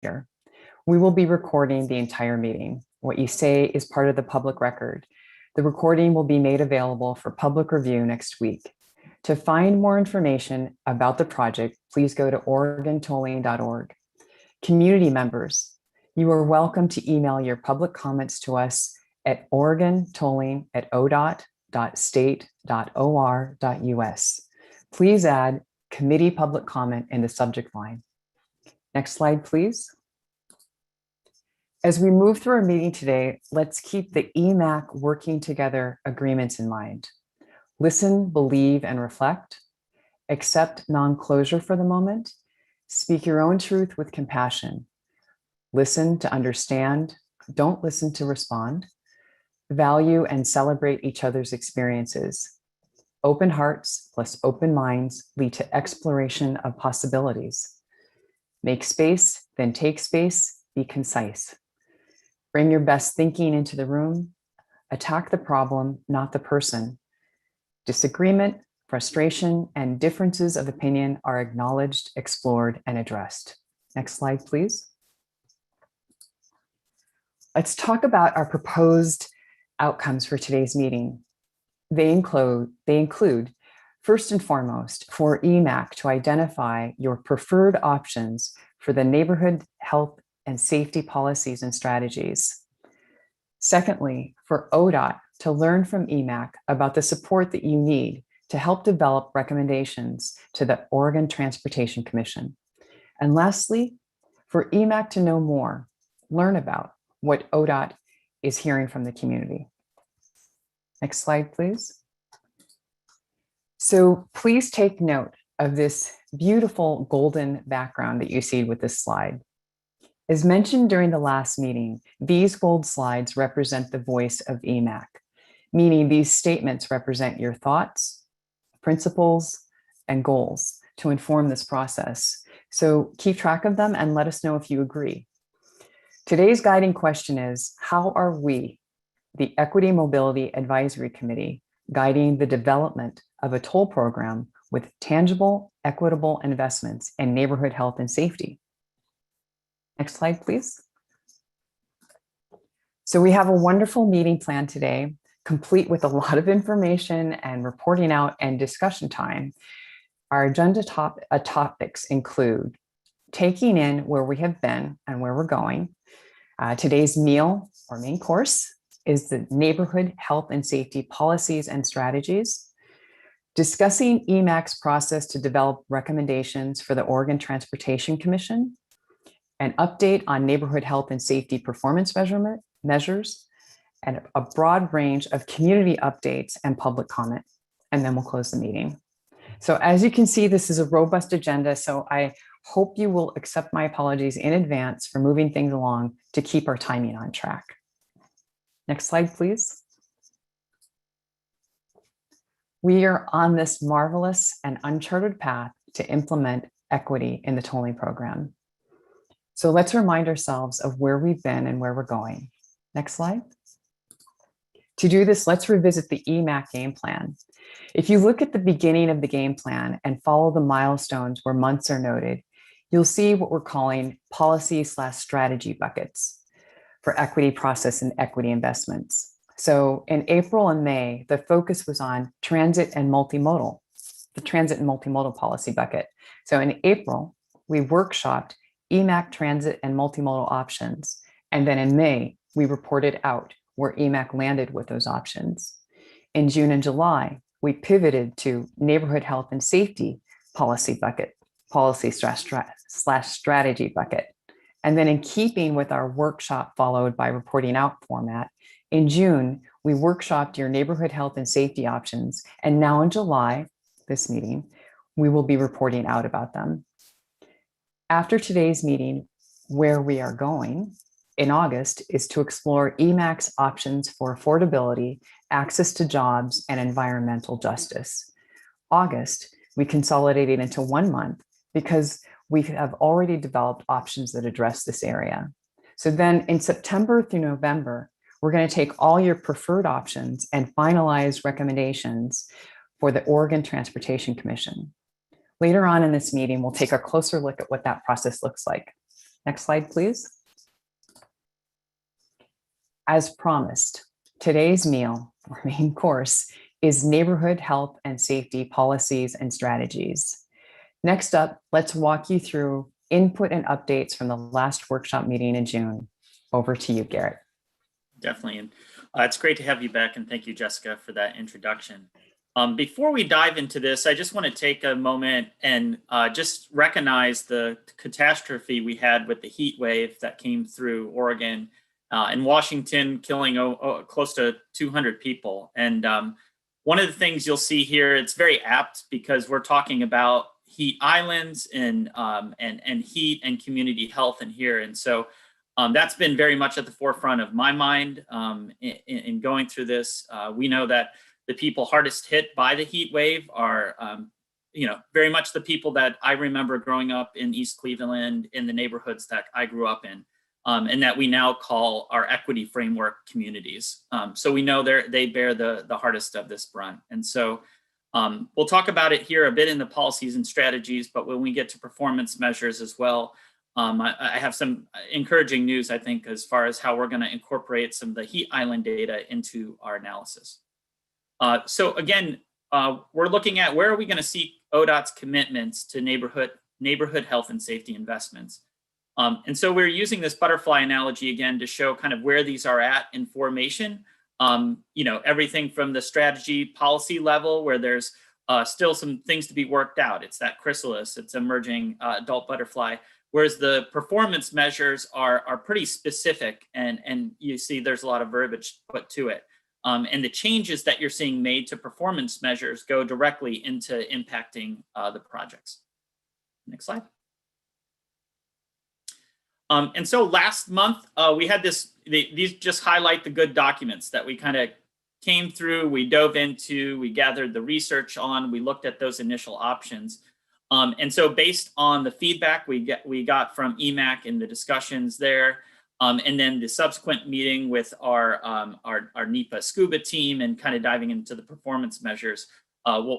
here. We will be recording the entire meeting. What you say is part of the public record. The recording will be made available for public review next week. To find more information about the project, please go to OregonTolling.org. Community members, you are welcome to email your public comments to us at OregonTolling@odot.state.or.us. Please add committee public comment in the subject line. Next slide, please. As we move through our meeting today, let's keep the EMAC working together agreements in mind. Listen, believe, and reflect. Accept non-closure for the moment. Speak your own truth with compassion. Listen to understand. Don't listen to respond. Value and celebrate each other's experiences. Open hearts plus open minds lead to exploration of possibilities. Make space, then take space. Be concise. Bring your best thinking into the room. Attack the problem, not the person. Disagreement, frustration, and differences of opinion are acknowledged, explored, and addressed. Next slide, please. Let's talk about our proposed outcomes for today's meeting. They include, first and foremost, for EMAC to identify your preferred options for the neighborhood health and safety policies and strategies. Secondly, for ODOT to learn from EMAC about the support that you need to help develop recommendations to the Oregon Transportation Commission. And lastly, for EMAC to know more, learn about what ODOT is hearing from the community. Next slide, please. So please take note of this beautiful golden background that you see with this slide. As mentioned during the last meeting, these gold slides represent the voice of EMAC, meaning these statements represent your thoughts, principles, and goals to inform this process. So keep track of them and let us know if you agree. Today's guiding question is, how are we, the Equity Mobility Advisory Committee, guiding the development of a toll program with tangible, equitable investments in neighborhood health and safety? Next slide, please. So we have a wonderful meeting planned today, complete with a lot of information and reporting out and discussion time. Our agenda topics include taking in where we have been and where we're going. Today's meal or main course is the neighborhood health and safety policies and strategies. Discussing EMAC's process to develop recommendations for the Oregon Transportation Commission. An update on neighborhood health and safety performance measures, and a broad range of community updates and public comment. And then we'll close the meeting. So as you can see, this is a robust agenda. So I hope you will accept my apologies in advance for moving things along to keep our timing on track. Next slide, please. We are on this marvelous and uncharted path to implement equity in the tolling program. So let's remind ourselves of where we've been and where we're going. Next slide. To do this, let's revisit the EMAC game plan. If you look at the beginning of the game plan and follow the milestones where months are noted, you'll see what we're calling policy/strategy buckets for equity process and equity investments. So in April and May, the focus was on transit and multimodal, the transit and multimodal policy bucket. So in April, we workshopped EMAC transit and multimodal options. And then in May, we reported out where EMAC landed with those options. In June and July, we pivoted to neighborhood health and safety policy bucket, policy/strategy bucket. And then in keeping with our workshop followed by reporting out format, in June, we workshopped your neighborhood health and safety options. And now in July, this meeting, we will be reporting out about them. After today's meeting, where we are going in August is to explore EMAC's options for affordability, access to jobs, and environmental justice. August, we consolidated into 1 month because we have already developed options that address this area. So then in September through November, we're going to take all your preferred options and finalize recommendations for the Oregon Transportation Commission. Later on in this meeting, we'll take a closer look at what that process looks like. Next slide, please. As promised, today's meal, or main course, is neighborhood health and safety policies and strategies. Next up, let's walk you through input and updates from the last workshop meeting in June. Over to you, Garrett. Definitely. And it's great to have you back. And thank you, Jessica, for that introduction. Before we dive into this, I just want to take a moment and just recognize the catastrophe we had with the heat wave that came through Oregon and Washington, killing close to 200 people. And one of the things you'll see here, it's very apt because we're talking about heat islands and heat and community health in here. And so that's been very much at the forefront of my mind in going through this. We know that the people hardest hit by the heat wave are, very much the people that I remember growing up in East Cleveland, in the neighborhoods that I grew up in, and that we now call our equity framework communities. So we know they bear the hardest of this brunt. And so we'll talk about it here a bit in the policies and strategies, but when we get to performance measures as well, I have some encouraging news, I think, as far as how we're going to incorporate some of the heat island data into our analysis. So again, we're looking at where are we going to seek ODOT's commitments to neighborhood health and safety investments. And so we're using this butterfly analogy again to show kind of where these are at in formation. Everything from the strategy policy level where there's still some things to be worked out. It's that chrysalis, it's emerging adult butterfly. Whereas the performance measures are pretty specific and you see there's a lot of verbiage put to it. And the changes that you're seeing made to performance measures go directly into impacting the projects. Next slide. And so last month we had these just highlight the good documents that we kind of came through, we dove into, we gathered the research on, we looked at those initial options. And so based on the feedback we got from EMAC and the discussions there, and then the subsequent meeting with our NEPA SCUBA team and kind of diving into the performance measures,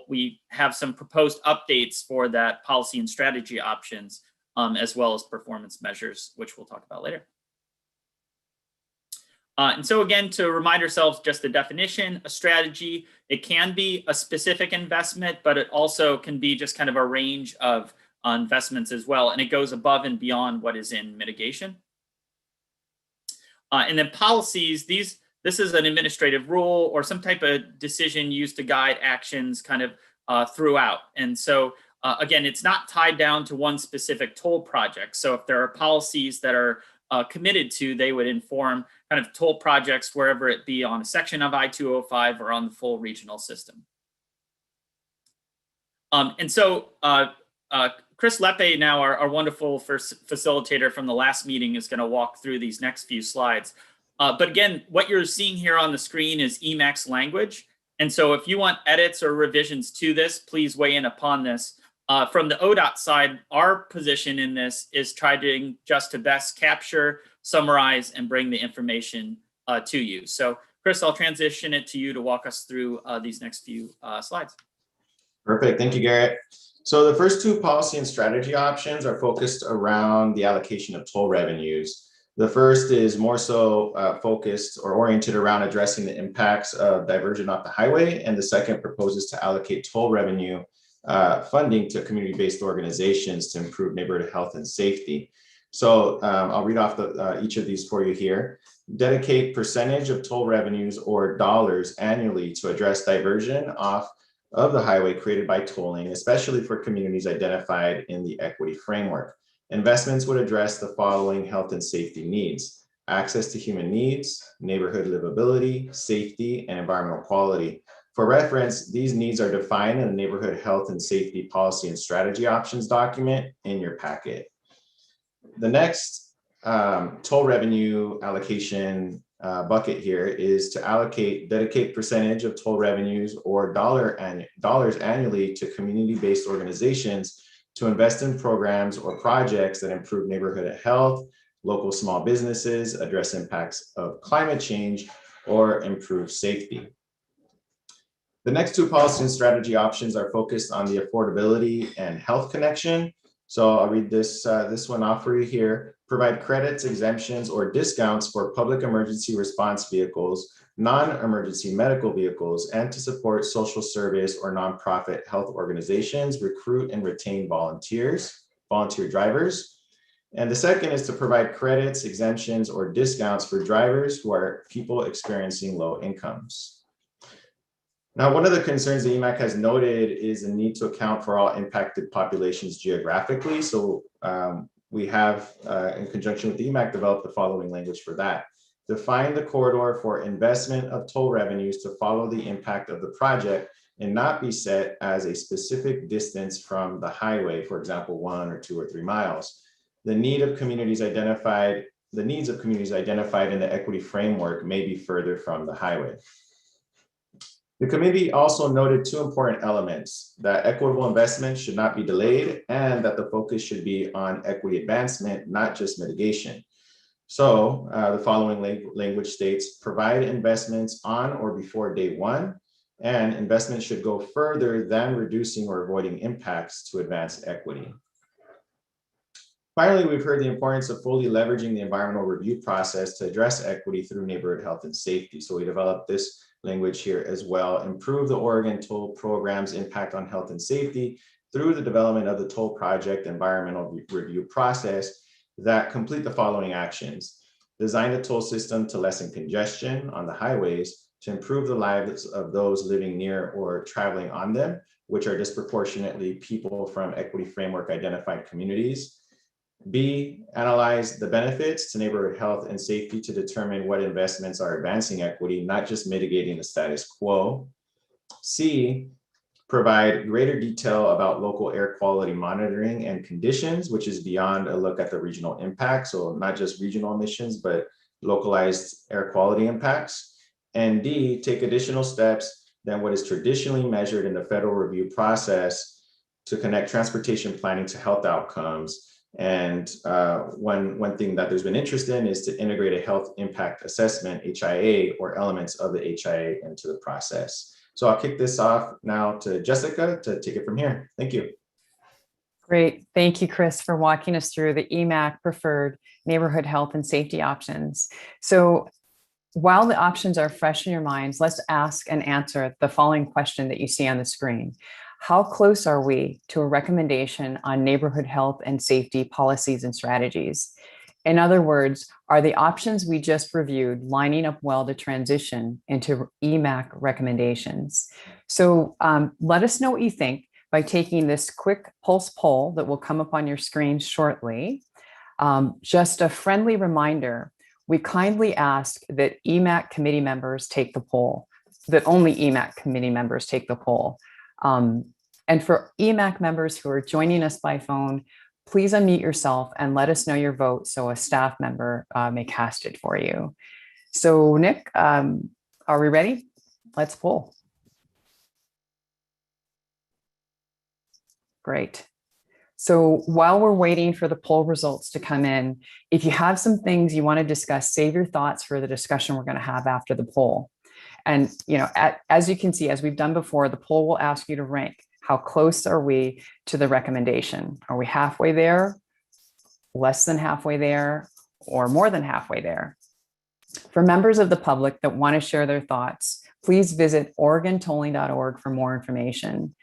we have some proposed updates for that policy and strategy options, as well as performance measures, which we'll talk about later. And so again, to remind ourselves just the definition, a strategy, it can be a specific investment, but it also can be just kind of a range of investments as well. And it goes above and beyond what is in mitigation. And then policies, this is an administrative rule or some type of decision used to guide actions kind of throughout. And so again, it's not tied down to one specific toll project. So if there are policies that are committed to, they would inform kind of toll projects wherever it be on a section of I-205 or on the full regional system. And so Chris Lepe, now our wonderful first facilitator from the last meeting, is going to walk through these next few slides. But again, what you're seeing here on the screen is EMAC's language. And so if you want edits or revisions to this, please weigh in upon this. From the ODOT side, our position in this is trying just to best capture, summarize, and bring the information to you. So Chris, I'll transition it to you to walk us through these next few slides. Perfect, thank you, Garrett. So the first two policy and strategy options are focused around the allocation of toll revenues. The first is more so focused or oriented around addressing the impacts of diversion off the highway, and the second proposes to allocate toll revenue funding to community-based organizations to improve neighborhood health and safety. So I'll read off each of these for you here. Dedicate percentage of toll revenues or dollars annually to address diversion off of the highway created by tolling, especially for communities identified in the equity framework. Investments would address the following health and safety needs: access to human needs, neighborhood livability, safety, and environmental quality. For reference, these needs are defined in the Neighborhood Health and Safety Policy and Strategy Options document in your packet. The next toll revenue allocation bucket here is to dedicate percentage of toll revenues or dollars annually to community-based organizations to invest in programs or projects that improve neighborhood health, local small businesses, address impacts of climate change, or improve safety. The next two policy and strategy options are focused on the affordability and health connection. So I'll read this one off for you here. provide credits, exemptions, or discounts for public emergency response vehicles, non-emergency medical vehicles, and to support social service or nonprofit health organizations, recruit and retain volunteer drivers. And the second is to provide credits, exemptions, or discounts for drivers who are people experiencing low incomes. Now, one of the concerns the EMAC has noted is the need to account for all impacted populations geographically. So we have, in conjunction with the EMAC, developed the following language for that. Define the corridor for investment of toll revenues to follow the impact of the project and not be set as a specific distance from the highway, for example, 1 or 2 or 3 miles. The needs of communities identified in the equity framework may be further from the highway. The committee also noted 2 important elements: that equitable investment should not be delayed and that the focus should be on equity advancement, not just mitigation. So the following language states, provide investments on or before day 1, and investment should go further than reducing or avoiding impacts to advance equity. Finally, we've heard the importance of fully leveraging the environmental review process to address equity through neighborhood health and safety. So we developed this language here as well: improve the Oregon toll program's impact on health and safety through the development of the toll project environmental review process that complete the following actions: design the toll system to lessen congestion on the highways, to improve the lives of those living near or traveling on them, which are disproportionately people from equity framework identified communities. B, analyze the benefits to neighborhood health and safety to determine what investments are advancing equity, not just mitigating the status quo. C, provide greater detail about local air quality monitoring and conditions, which is beyond a look at the regional impact. So not just regional emissions, but localized air quality impacts. And D, take additional steps than what is traditionally measured in the federal review process to connect transportation planning to health outcomes. And one thing that there's been interest in is to integrate a health impact assessment, HIA, or elements of the HIA into the process. So I'll kick this off now to Jessica to take it from here. Thank you. Great. Thank you, Chris, for walking us through the EMAC preferred neighborhood health and safety options. So while the options are fresh in your minds, let's ask and answer the following question that you see on the screen. How close are we to a recommendation on neighborhood health and safety policies and strategies? In other words, are the options we just reviewed lining up well to transition into EMAC recommendations? So let us know what you think by taking this quick pulse poll that will come up on your screen shortly. Just a friendly reminder, we kindly ask that EMAC committee members take the poll, that only EMAC committee members take the poll. And for EMAC members who are joining us by phone, please unmute yourself and let us know your vote so a staff member may cast it for you. So Nick, are we ready? Let's poll. Great. So while we're waiting for the poll results to come in, if you have some things you want to discuss, save your thoughts for the discussion we're going to have after the poll. And as you can see, as we've done before, the poll will ask you to rank. How close are we to the recommendation? Are we halfway there, less than halfway there, or more than halfway there? For members of the public that want to share their thoughts, please visit OregonTolling.org for more information.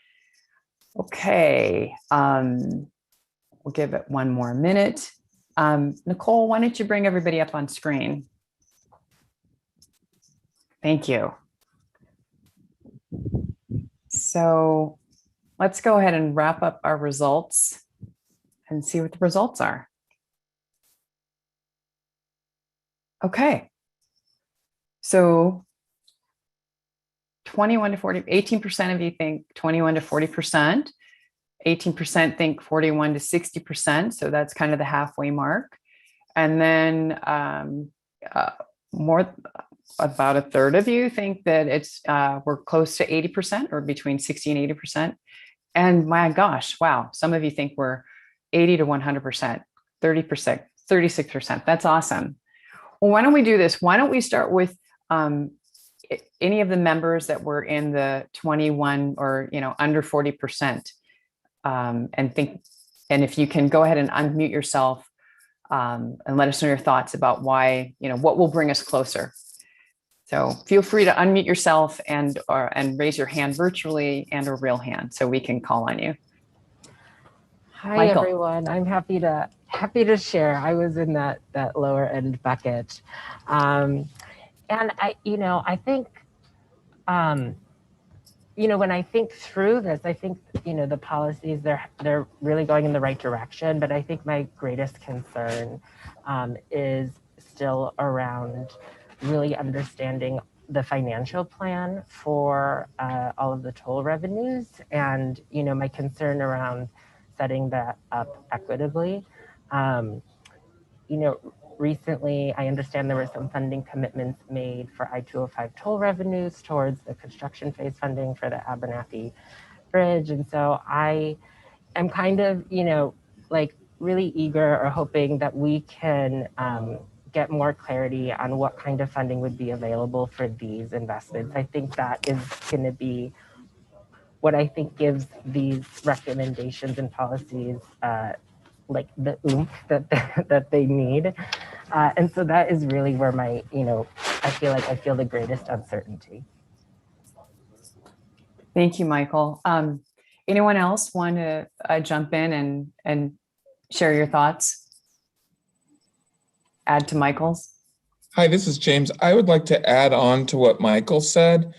Okay, we'll give it one more minute. Nicole, why don't you bring everybody up on screen? Thank you. So let's go ahead and wrap up our results and see what the results are. Okay. So 21 to 40, 18% of you think 21 to 40%, 18% think 41 to 60%. So that's kind of the halfway mark. And then about a third of you think that it's we're close to 80% or between 60 and 80%. And my gosh, wow, some of you think we're 80 to 100%, 30%, 36%. That's awesome. Well, why don't we do this? Why don't we start with any of the members that were in the 21 or under 40%, and if you can go ahead and unmute yourself and let us know your thoughts about why, what will bring us closer. So feel free to unmute yourself and raise your hand virtually and a real hand so we can call on you. Hi, Michael. everyone. I'm happy to share. I was in that lower end bucket. And I think, when I think through this, I think, the policies, they're really going in the right direction. But I think my greatest concern is still around really understanding the financial plan for all of the toll revenues, and my concern around setting that up equitably. Recently I understand there were some funding commitments made for I-205 toll revenues towards the construction phase funding for the Abernathy Bridge, and so I am kind of really eager or hoping that we can get more clarity on what kind of funding would be available for these investments. I think that is going to be what I think gives these recommendations and policies the oomph that they need. And so that is really where my, I feel the greatest uncertainty. Thank you, Michael. Anyone else want to jump in and share your thoughts? Add to Michael's? Hi, this is James. I would like to add on to what Michael said.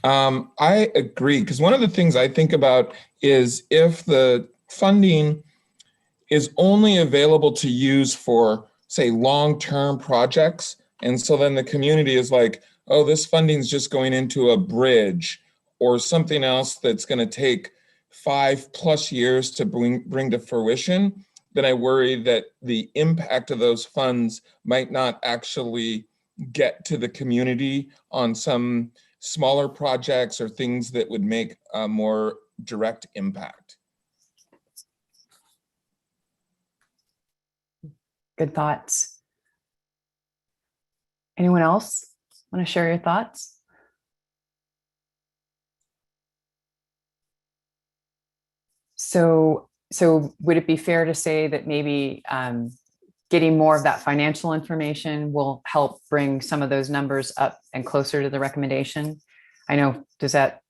I agree, because one of the things I think about is if the funding is only available to use for, say, long-term projects, and so then the community is like, oh, this funding is just going into a bridge or something else that's going to take 5+ years to bring to fruition, then I worry that the impact of those funds might not actually get to the community on some smaller projects or things that would make a more direct impact. Good thoughts. Anyone else want to share your thoughts? So would it be fair to say that maybe getting more of that financial information will help bring some of those numbers up and closer to the recommendation? I know, does that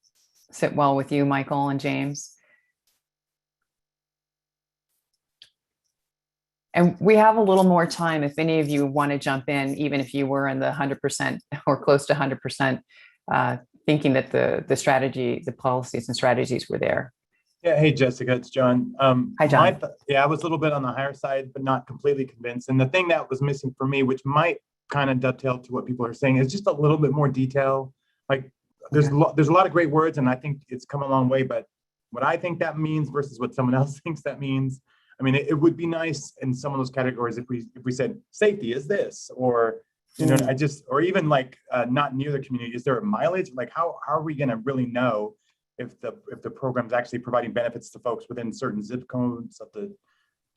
sit well with you, Michael and James? And we have a little more time if any of you want to jump in, even if you were in the 100% or close to 100% thinking that the strategy, the policies and strategies were there. Yeah, hey Jessica, it's John. Hi, John. I was a little bit on the higher side, but not completely convinced. And the thing that was missing for me, which might kind of dovetail to what people are saying, is just a little bit more detail. Like there's a lot of great words, and I think it's come a long way. But what I think that means versus what someone else thinks that means, I mean, it would be nice in some of those categories if we said safety is this, or or even like not near the community. Is there a mileage? Like how are we going to really know if the program's actually providing benefits to folks within certain zip codes of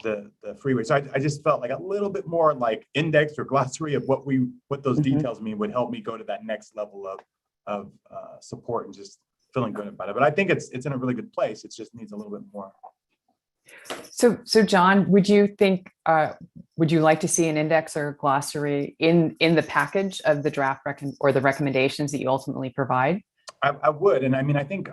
the freeway? So I just felt like a little bit more like index or glossary of what those details mean would help me go to that next level of support and just feeling good about it. But I think it's in a really good place. It just needs a little bit more. So John, would you like to see an index or glossary in the package of the draft or the recommendations that you ultimately provide? I would, and I mean, I think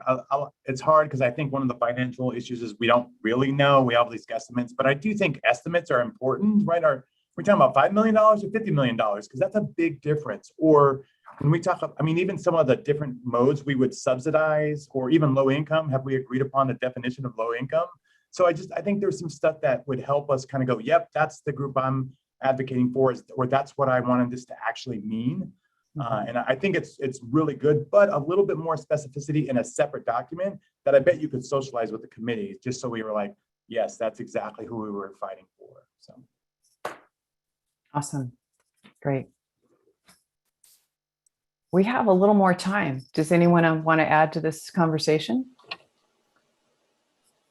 it's hard because I think one of the financial issues is we don't really know. We have these estimates, but I do think estimates are important, right? We're talking about $5 million or $50 million, because that's a big difference. Or when we talk, I mean, even some of the different modes we would subsidize, or even low income, have we agreed upon the definition of low income? So I think there's some stuff that would help us kind of go, yep, that's the group I'm advocating for, or that's what I wanted this to actually mean. And I think it's really good, but a little bit more specificity in a separate document that I bet you could socialize with the committee, just so we were like, yes, that's exactly who we were fighting for. So awesome. Great. We have a little more time. Does anyone want to add to this conversation?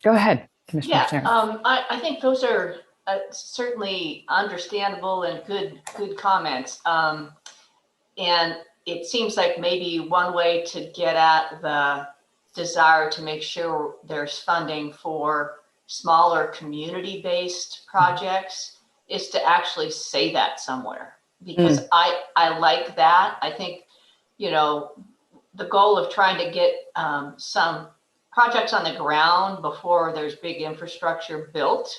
Go ahead, Commissioner Sharon. I think those are certainly understandable and good comments. And it seems like maybe one way to get at the desire to make sure there's funding for smaller community-based projects is to actually say that somewhere, because I like that. I think, you know, the goal of trying to get some projects on the ground before there's big infrastructure built.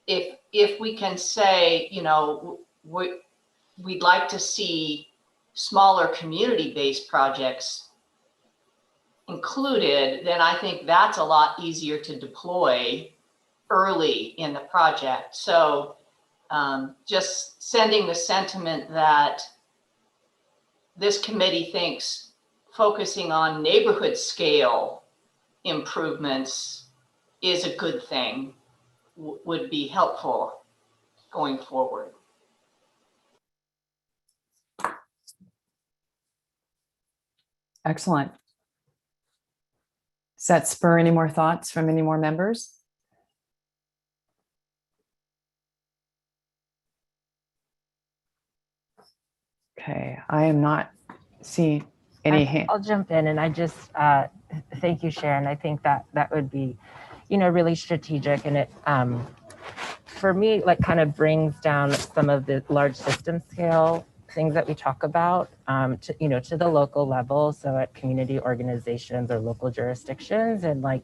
If we can say, you know, we'd like to see smaller community-based projects included, then I think that's a lot easier to deploy early in the project. So just sending the sentiment that this committee thinks focusing on neighborhood scale improvements is a good thing would be helpful going forward. Excellent. Does that spur any more thoughts from any more members? Okay, I am not seeing any hand. I'll jump in, and I just thank you, Sharon. I think that would be, you know, really strategic, and it for me, like, kind of brings down some of the large system scale things that we talk about to, you know, to the local level. So at community organizations or local jurisdictions, and, like,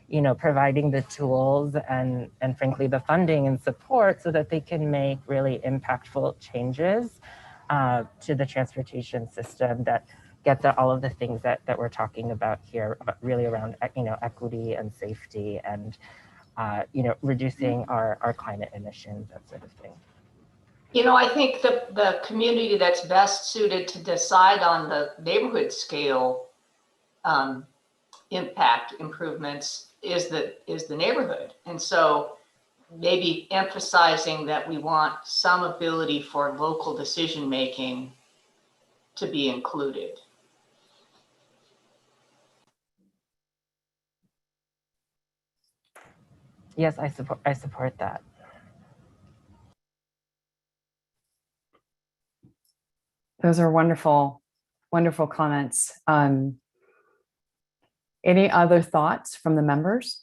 you know, providing the tools and frankly the funding and support so that they can make really impactful changes to the transportation system that gets at all of the things that we're talking about here, really around, you know, equity and safety and, you know, reducing our climate emissions, that sort of thing. You know, I think the community that's best suited to decide on the neighborhood scale impact improvements is the neighborhood. And so maybe emphasizing that we want some ability for local decision making to be included. Yes, I support that. Those are wonderful, wonderful comments. Any other thoughts from the members?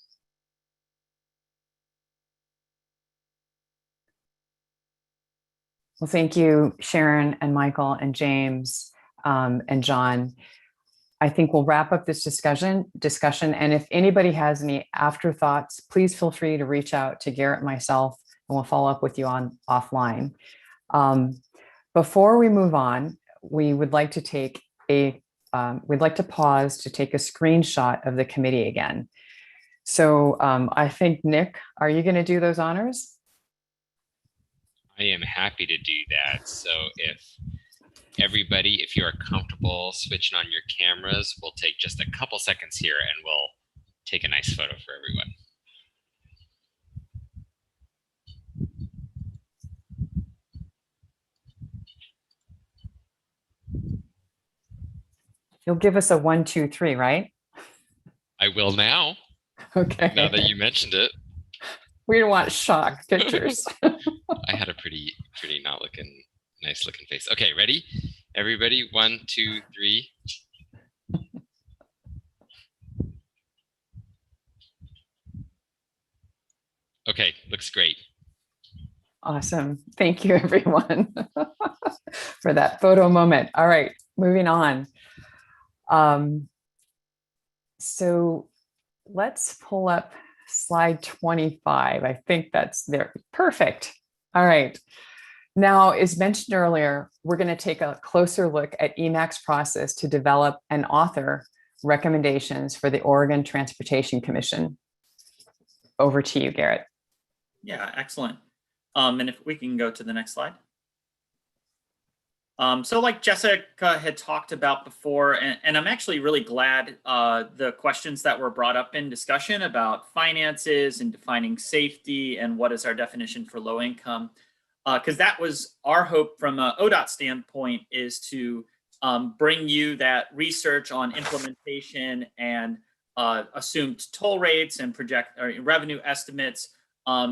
Well, thank you, Sharon and Michael and James and John. I think we'll wrap up this discussion. And if anybody has any afterthoughts, please feel free to reach out to Garrett and myself, and we'll follow up with you on offline. Before we move on, we would like to take we'd like to pause to take a screenshot of the committee again. So I think, Nick, are you going to do those honors? I am happy to do that. So if everybody, if you are comfortable switching on your cameras, we'll take just a couple seconds here and we'll take a nice photo for everyone. You'll give us a 1, 2, 3, right? I will now. Okay. Now that you mentioned it. We don't want shock pictures. I had a pretty nice looking face. Okay, ready? Everybody, 1, 2, 3. Okay, looks great. Awesome. Thank you, everyone, for that photo moment. All right, moving on. So let's pull up slide 25. I think that's there. Perfect. All right. Now, as mentioned earlier, we're going to take a closer look at EMAC's process to develop and author recommendations for the Oregon Transportation Commission. Over to you, Garrett. Yeah, excellent. And if we can go to the next slide. So like Jessica had talked about before, and I'm actually really glad the questions that were brought up in discussion about finances and defining safety and what is our definition for low income, because that was our hope from an ODOT standpoint, is to bring you that research on implementation and assumed toll rates and project or revenue estimates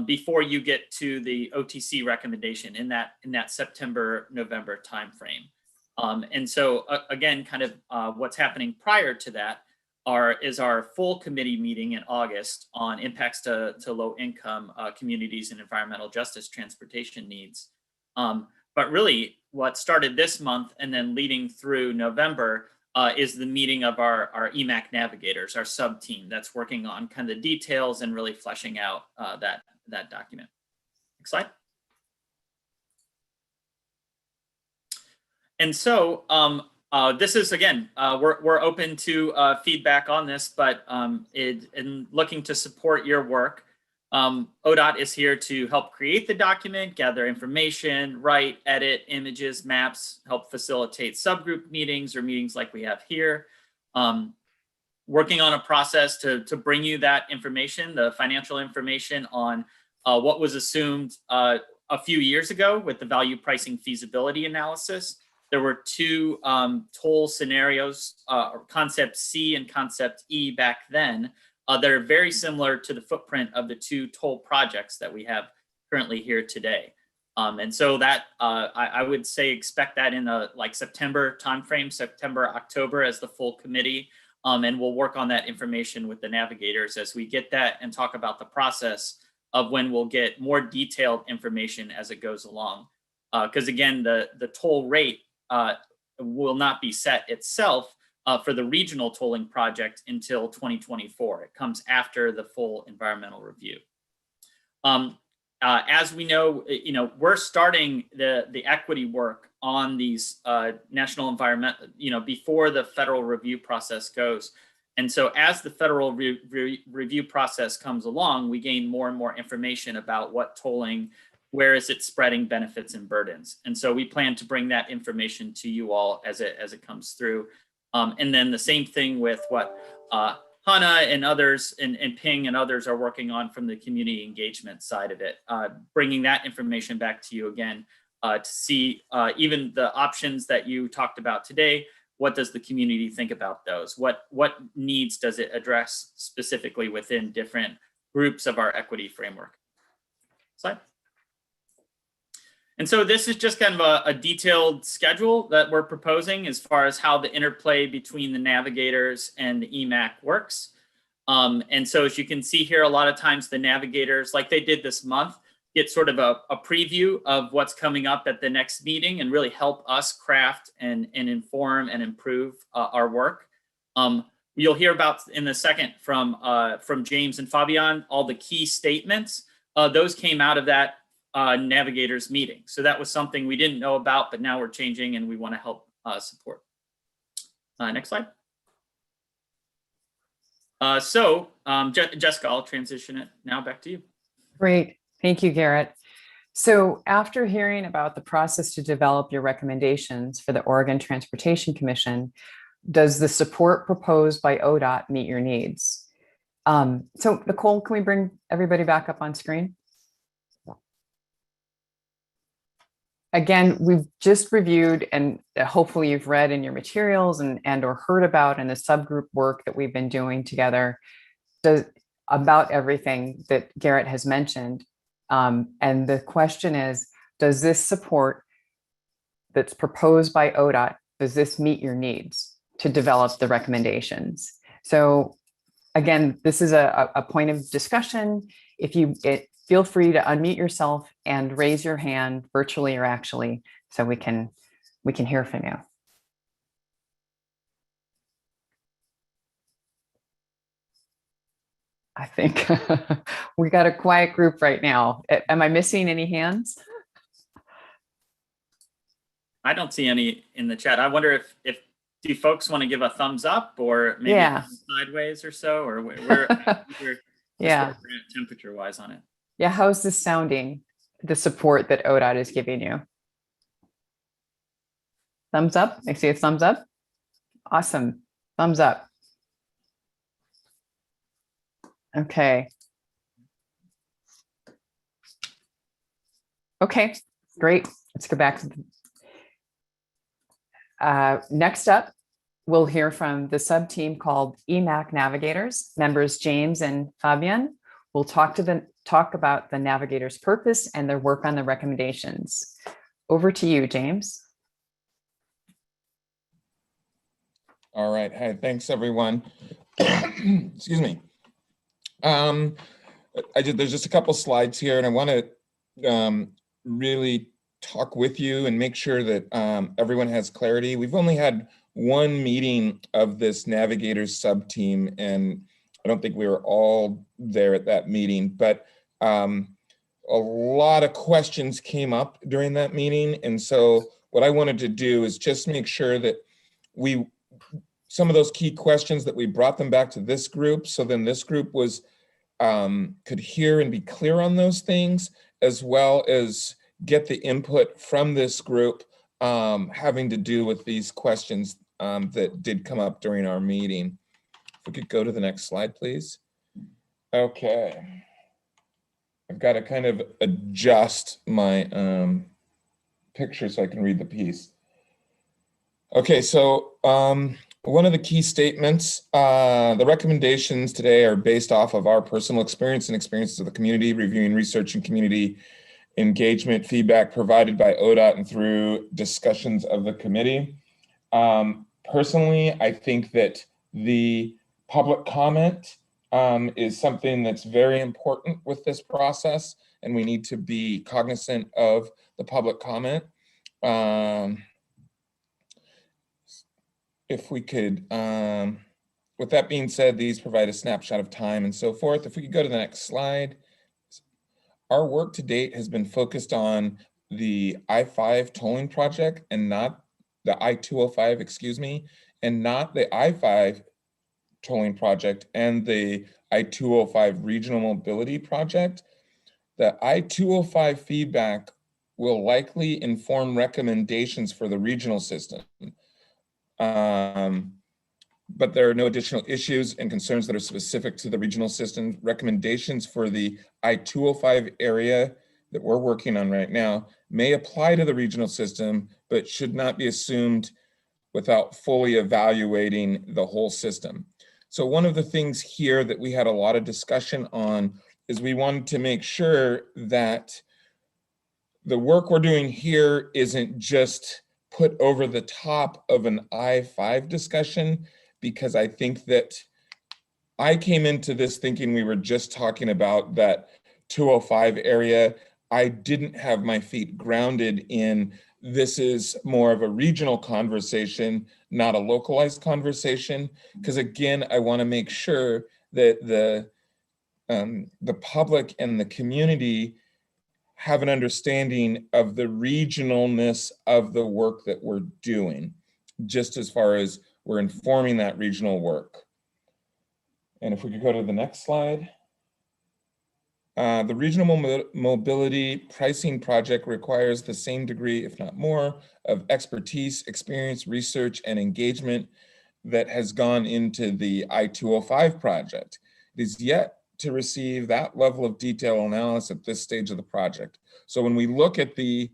before you get to the OTC recommendation in that September-November timeframe. And so again, kind of what's happening prior to that is our full committee meeting in August on impacts to low income communities and environmental justice transportation needs. But really what started this month and then leading through November is the meeting of our EMAC navigators, our sub team that's working on kind of the details and really fleshing out that document. Next slide. And so this is, again, we're open to feedback on this, but in looking to support your work, ODOT is here to help create the document, gather information, write, edit images, maps, help facilitate subgroup meetings or meetings like we have here. Working on a process to bring you that information, the financial information on what was assumed a few years ago with the value pricing feasibility analysis. There were two toll scenarios, concept C and concept E back then, that are very similar to the footprint of the two toll projects that we have currently here today. And so that I would say expect that in the September timeframe, September, October as the full committee. And we'll work on that information with the navigators as we get that and talk about the process of when we'll get more detailed information as it goes along. Because again, the toll rate will not be set itself for the regional tolling project until 2024. It comes after the full environmental review. As we know, we're starting the equity work on these national environment, before the federal review process goes. And so as the federal review process comes along, we gain more and more information about what tolling, where is it spreading benefits and burdens. And so we plan to bring that information to you all as it comes through. And then the same thing with what Hannah and others and Ping and others are working on from the community engagement side of it, bringing that information back to you again to see even the options that you talked about today. What does the community think about those? What needs does it address specifically within different groups of our equity framework? Slide. And so this is just kind of a detailed schedule that we're proposing as far as how the interplay between the navigators and the EMAC works. And so as you can see here, a lot of times the navigators, like they did this month, get sort of a preview of what's coming up at the next meeting and really help us craft and inform and improve our work. You'll hear about in a second from James and Fabian, all the key statements. Those came out of that navigators meeting. So that was something we didn't know about, but now we're changing and we want to help support. Next slide. Jessica, I'll transition it now back to you. Great. Thank you, Garrett. So after hearing about the process to develop your recommendations for the Oregon Transportation Commission, does the support proposed by ODOT meet your needs? So Nicole, can we bring everybody back up on screen? Again, we've just reviewed and hopefully you've read in your materials and or heard about in the subgroup work that we've been doing together about everything that Garrett has mentioned. And the question is, does this support that's proposed by ODOT, does this meet your needs to develop the recommendations? So again, this is a point of discussion. Feel free to unmute yourself and raise your hand virtually or actually, so we can hear from you. I think we got a quiet group right now. Am I missing any hands? I don't see any in the chat. I wonder if do folks want to give a thumbs up or maybe sideways or so, or where yeah, temperature wise on it. Yeah, how's this sounding, the support that ODOT is giving you? Thumbs up? I see a thumbs up. Awesome. Thumbs up. Okay. Okay, great. Let's go back to next up, we'll hear from the sub-team called EMAC Navigators. Members James and Fabian will talk about the navigators' purpose and their work on the recommendations. Over to you, James. All right. Hi, thanks everyone. Excuse me. There's just a couple slides here, and I want to really talk with you and make sure that everyone has clarity. We've only had one meeting of this navigators sub team, and I don't think we were all there at that meeting, but a lot of questions came up during that meeting. And so what I wanted to do is just make sure that some of those key questions that we brought them back to this group. So then this group was, could hear and be clear on those things, as well as get the input from this group having to do with these questions that did come up during our meeting. If we could go to the next slide, please. Okay. I've got to kind of adjust my picture so I can read the piece. Okay, so one of the key statements, the recommendations today are based off of our personal experience and experiences of the community, reviewing research and community engagement feedback provided by ODOT and through discussions of the committee. Personally, I think that the public comment is something that's very important with this process, and we need to be cognizant of the public comment. If we could, with that being said, these provide a snapshot of time and so forth. If we could go to the next slide. Our work to date has been focused on the I-5 tolling project and not the I-205, excuse me, and not the I-5 tolling project and the I-205 regional mobility project. The I-205 feedback will likely inform recommendations for the regional system. But there are no additional issues and concerns that are specific to the regional system. Recommendations for the I-205 area that we're working on right now may apply to the regional system, but should not be assumed without fully evaluating the whole system. So one of the things here that we had a lot of discussion on is we wanted to make sure that the work we're doing here isn't just put over the top of an I-5 discussion, because I think that I came into this thinking we were just talking about that 205 area. I didn't have my feet grounded in this is more of a regional conversation, not a localized conversation, because again, I want to make sure that the public and the community have an understanding of the regionalness of the work that we're doing, just as far as we're informing that regional work. And if we could go to the next slide. The regional mobility pricing project requires the same degree, if not more, of expertise, experience, research, and engagement that has gone into the I-205 project. It is yet to receive that level of detail analysis at this stage of the project. So when we look at the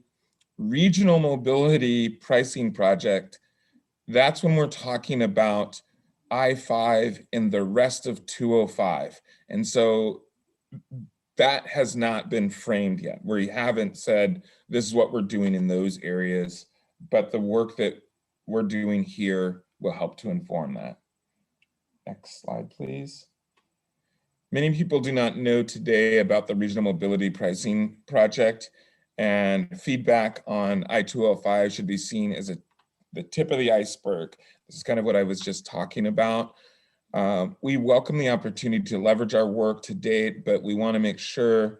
regional mobility pricing project, that's when we're talking about I-5 and the rest of 205. And so that has not been framed yet. We haven't said this is what we're doing in those areas, but the work that we're doing here will help to inform that. Next slide, please. Many people do not know today about the regional mobility pricing project, and feedback on I-205 should be seen as the tip of the iceberg. This is kind of what I was just talking about. We welcome the opportunity to leverage our work to date, but we want to make sure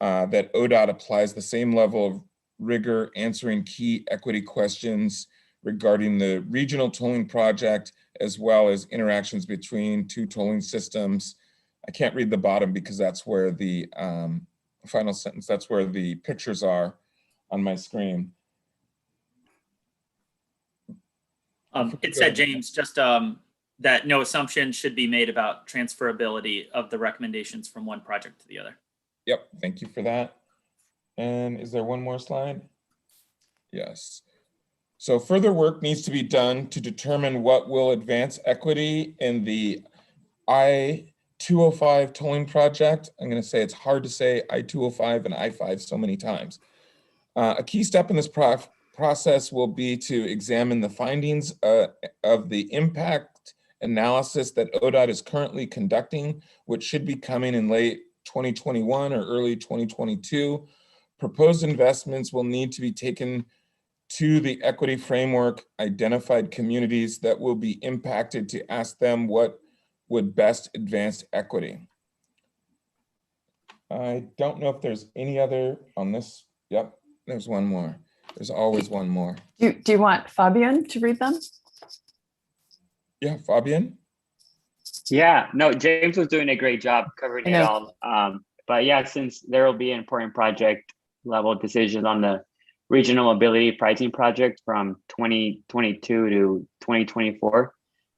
that ODOT applies the same level of rigor answering key equity questions regarding the regional tolling project, as well as interactions between two tolling systems. I can't read the bottom because that's where the final sentence, that's where the pictures are on my screen. It said, James, just that no assumption should be made about transferability of the recommendations from one project to the other. Yep, thank you for that. And is there one more slide? Yes. So further work needs to be done to determine what will advance equity in the I-205 tolling project. I'm going to say it's hard to say I-205 and I-5 so many times. A key step in this process will be to examine the findings of the impact analysis that ODOT is currently conducting, which should be coming in late 2021 or early 2022. Proposed investments will need to be taken to the equity framework identified communities that will be impacted to ask them what would best advance equity. I don't know if there's any other on this. Yep, there's one more. There's always one more. Do you want Fabian to read them? Yeah, Fabian? Yeah, no, James was doing a great job covering it all. But yeah, since there will be an important project level decisions on the regional mobility pricing project from 2022 to 2024,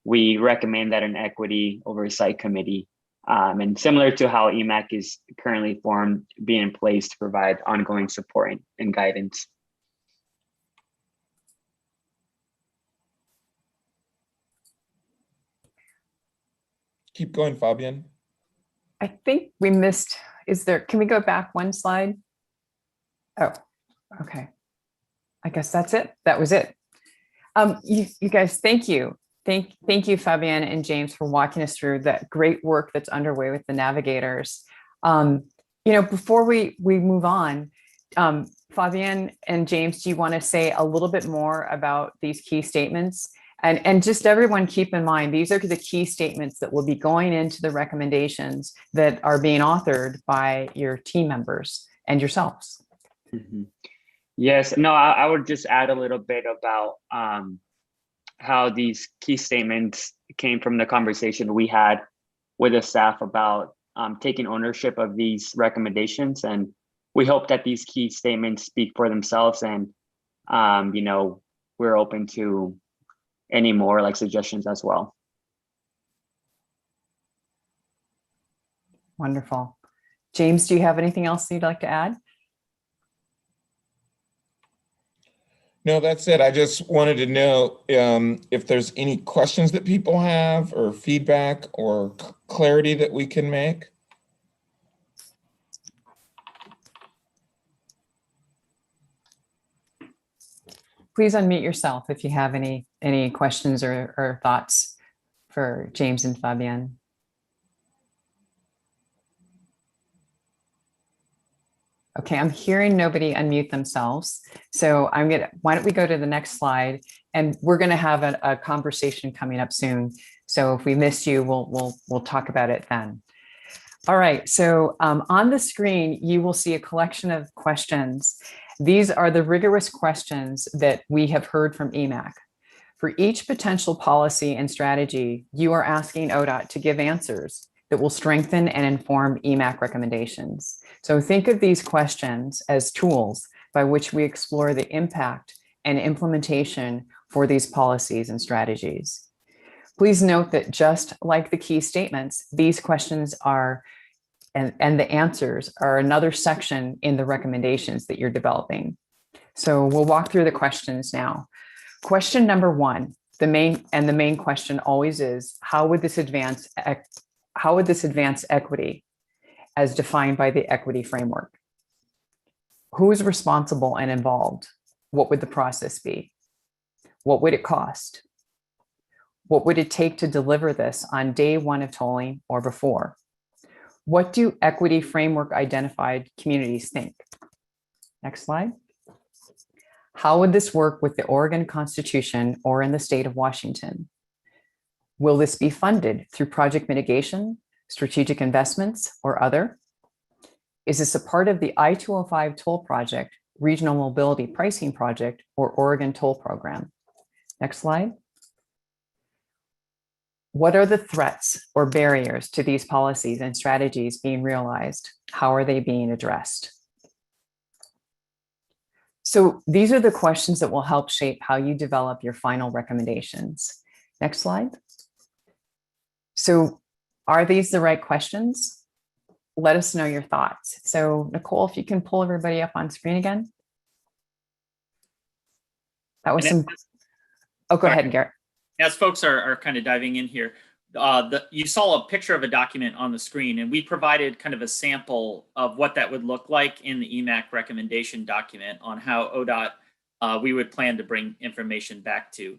we recommend that an equity oversight committee, and similar to how EMAC is currently formed, be in place to provide ongoing support and guidance. Keep going, Fabian. I think we missed, can we go back one slide? Oh, okay. I guess that's it. That was it. You guys, thank you. Thank you, Fabian and James, for walking us through that great work that's underway with the navigators. Before we move on, Fabian and James, do you want to say a little bit more about these key statements? And just everyone keep in mind, these are the key statements that will be going into the recommendations that are being authored by your team members and yourselves. Mm-hmm. Yes, no, I would just add a little bit about how these key statements came from the conversation we had with the staff about taking ownership of these recommendations. And we hope that these key statements speak for themselves, and we're open to any more suggestions as well. Wonderful. James, do you have anything else you'd like to add? No, that's it. I just wanted to know if there's any questions that people have or feedback or clarity that we can make. Please unmute yourself if you have any questions or thoughts for James and Fabian. Okay, I'm hearing nobody unmute themselves. So why don't we go to the next slide, and we're gonna have a conversation coming up soon. So if we missed you, we'll talk about it then. All right, so on the screen, you will see a collection of questions. These are the rigorous questions that we have heard from EMAC. For each potential policy and strategy, you are asking ODOT to give answers that will strengthen and inform EMAC recommendations. So think of these questions as tools by which we explore the impact and implementation for these policies and strategies. Please note that just like the key statements, these questions are and the answers are another section in the recommendations that you're developing. So we'll walk through the questions now. Question number one, the main question always is, how would this advance equity as defined by the equity framework? Who is responsible and involved? What would the process be? What would it cost? What would it take to deliver this on day one of tolling or before? What do equity framework identified communities think? Next slide. How would this work with the Oregon Constitution or in the state of Washington? Will this be funded through project mitigation, strategic investments, or other? Is this a part of the I-205 toll project, regional mobility pricing project, or Oregon toll program? Next slide. What are the threats or barriers to these policies and strategies being realized? How are they being addressed? So these are the questions that will help shape how you develop your final recommendations. Next slide. So are these the right questions? Let us know your thoughts. So Nicole, if you can pull everybody up on screen again. That was some, oh, go ahead, Garrett. As folks are kind of diving in here, you saw a picture of a document on the screen, and we provided kind of a sample of what that would look like in the EMAC recommendation document on how ODOT we would plan to bring information back to.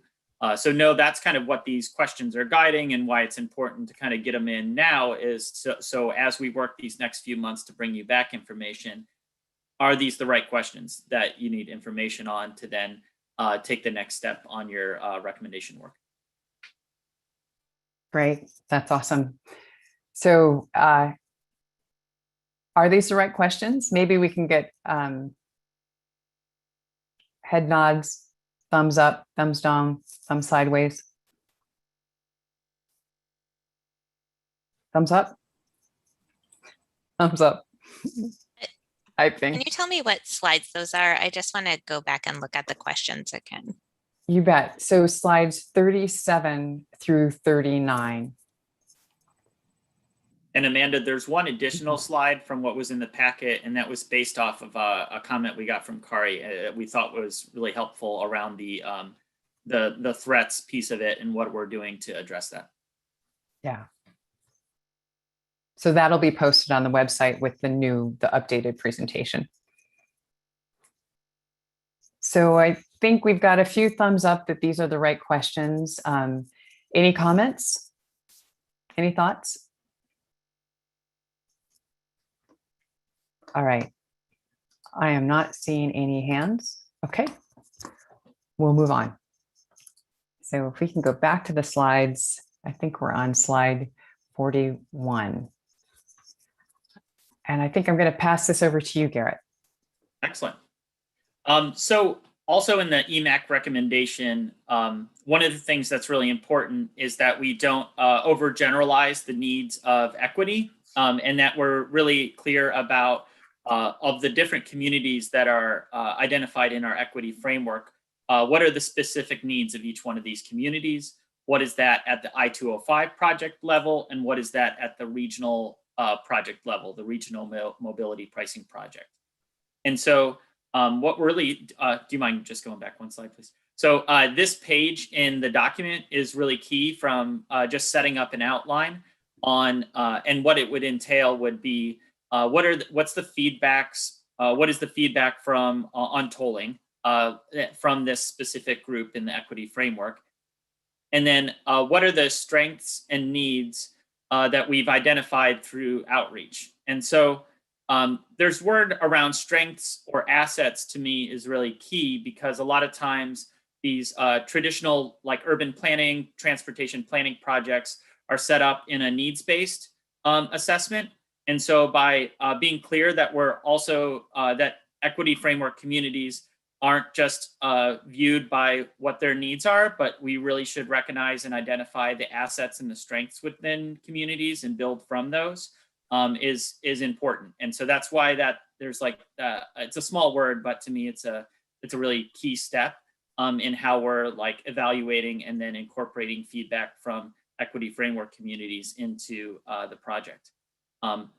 So no, that's kind of what these questions are guiding, and why it's important to kind of get them in now is so as we work these next few months to bring you back information, are these the right questions that you need information on to then take the next step on your recommendation work? Great, that's awesome. So are these the right questions? Maybe we can get head nods, thumbs up, thumbs down, thumbs sideways. Thumbs up. Thumbs up. I Can think you tell me what slides those are? I just want to go back and look at the questions again. you bet. So slides 37 through 39. And Amanda, there's one additional slide from what was in the packet, and that was based off of a comment we got from Kari that we thought was really helpful around the threats piece of it and what we're doing to address that. Yeah. So that'll be posted on the website with the updated presentation. So I think we've got a few thumbs up that these are the right questions. Any comments? Any thoughts? All right. I am not seeing any hands. Okay. We'll move on. So if we can go back to the slides, I think we're on slide 41. And I think I'm going to pass this over to you, Garrett. Excellent. So also in the EMAC recommendation, one of the things that's really important is that we don't overgeneralize the needs of equity, and that we're really clear about of the different communities that are identified in our equity framework. What are the specific needs of each one of these communities? What is that at the I-205 project level? And what is that at the regional project level, the regional mobility pricing project? And so what really, do you mind just going back one slide, please? So this page in the document is really key from just setting up an outline on, and what it would entail would be, what's the feedbacks, what is the feedback from on tolling from this specific group in the equity framework? And then what are the strengths and needs that we've identified through outreach? And so there's word around strengths or assets to me is really key, because a lot of times these traditional like urban planning, transportation planning projects are set up in a needs-based assessment. And so by being clear that we're also, that equity framework communities aren't just viewed by what their needs are, but we really should recognize and identify the assets and the strengths within communities and build from those is important. And so that's why that there's like, it's a small word, but to me, it's a really key step in how we're like evaluating and then incorporating feedback from equity framework communities into the project.